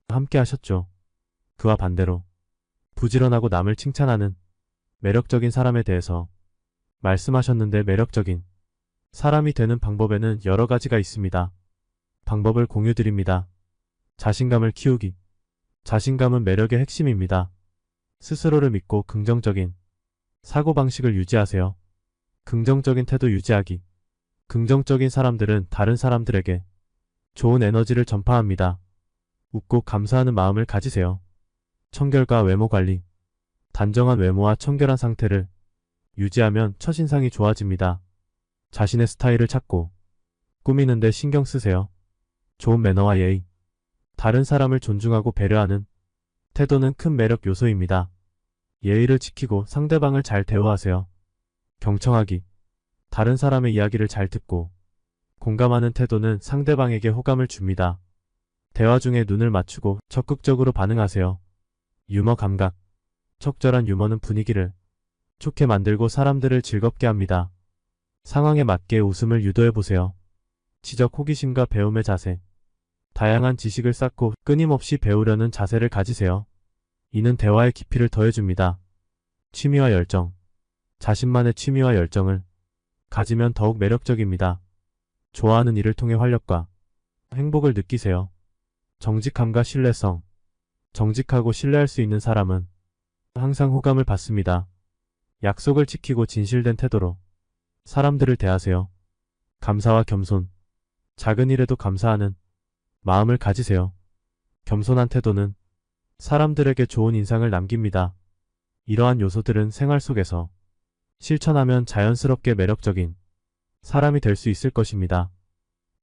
함께 하셨죠. 그와 반대로 부지런하고 남을 칭찬하는 매력적인 사람에 대해서 말씀하셨는데 매력적인 사람이 되는 방법에는 여러 가지가 있습니다. 방법을 공유드립니다. 자신감을 키우기. 자신감은 매력의 핵심입니다. 스스로를 믿고 긍정적인 사고방식을 유지하세요. 긍정적인 태도 유지하기. 긍정적인 사람들은 다른 사람들에게 좋은 에너지를 전파합니다. 웃고 감사하는 마음을 가지세요. 청결과 외모 관리. 단정한 외모와 청결한 상태를 유지하면 첫인상이 좋아집니다. 자신의 스타일을 찾고 꾸미는데 신경 쓰세요. 좋은 매너와 예의. 다른 사람을 존중하고 배려하는 태도는 큰 매력 요소입니다. 예의를 지키고 상대방을 잘 대우하세요. 경청하기. 다른 사람의 이야기를 잘 듣고 공감하는 태도는 상대방에게 호감을 줍니다. 대화 중에 눈을 맞추고 적극적으로 반응하세요. 유머 감각. 적절한 유머는 분위기를 좋게 만들고 사람들을 즐겁게 합니다. 상황에 맞게 웃음을 유도해보세요. 지적 호기심과 배움의 자세. 다양한 지식을 쌓고 끊임없이 배우려는 자세를 가지세요. 이는 대화의 깊이를 더해줍니다. 취미와 열정. 자신만의 취미와 열정을 가지면 더욱 매력적입니다. 좋아하는 일을 통해 활력과 행복을 느끼세요. 정직함과 신뢰성. 정직하고 신뢰할 수 있는 사람은 항상 호감을 받습니다. 약속을 지키고 진실된 태도로 사람들을 대하세요. 감사와 겸손. 작은 일에도 감사하는 마음을 가지세요. 겸손한 태도는 사람들에게 좋은 인상을 남깁니다. 이러한 요소들은 생활 속에서 실천하면 자연스럽게 매력적인 사람이 될 수 있을 것입니다.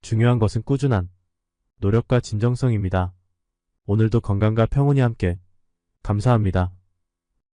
중요한 것은 꾸준한 노력과 진정성입니다. 오늘도 건강과 평온이 함께 감사합니다.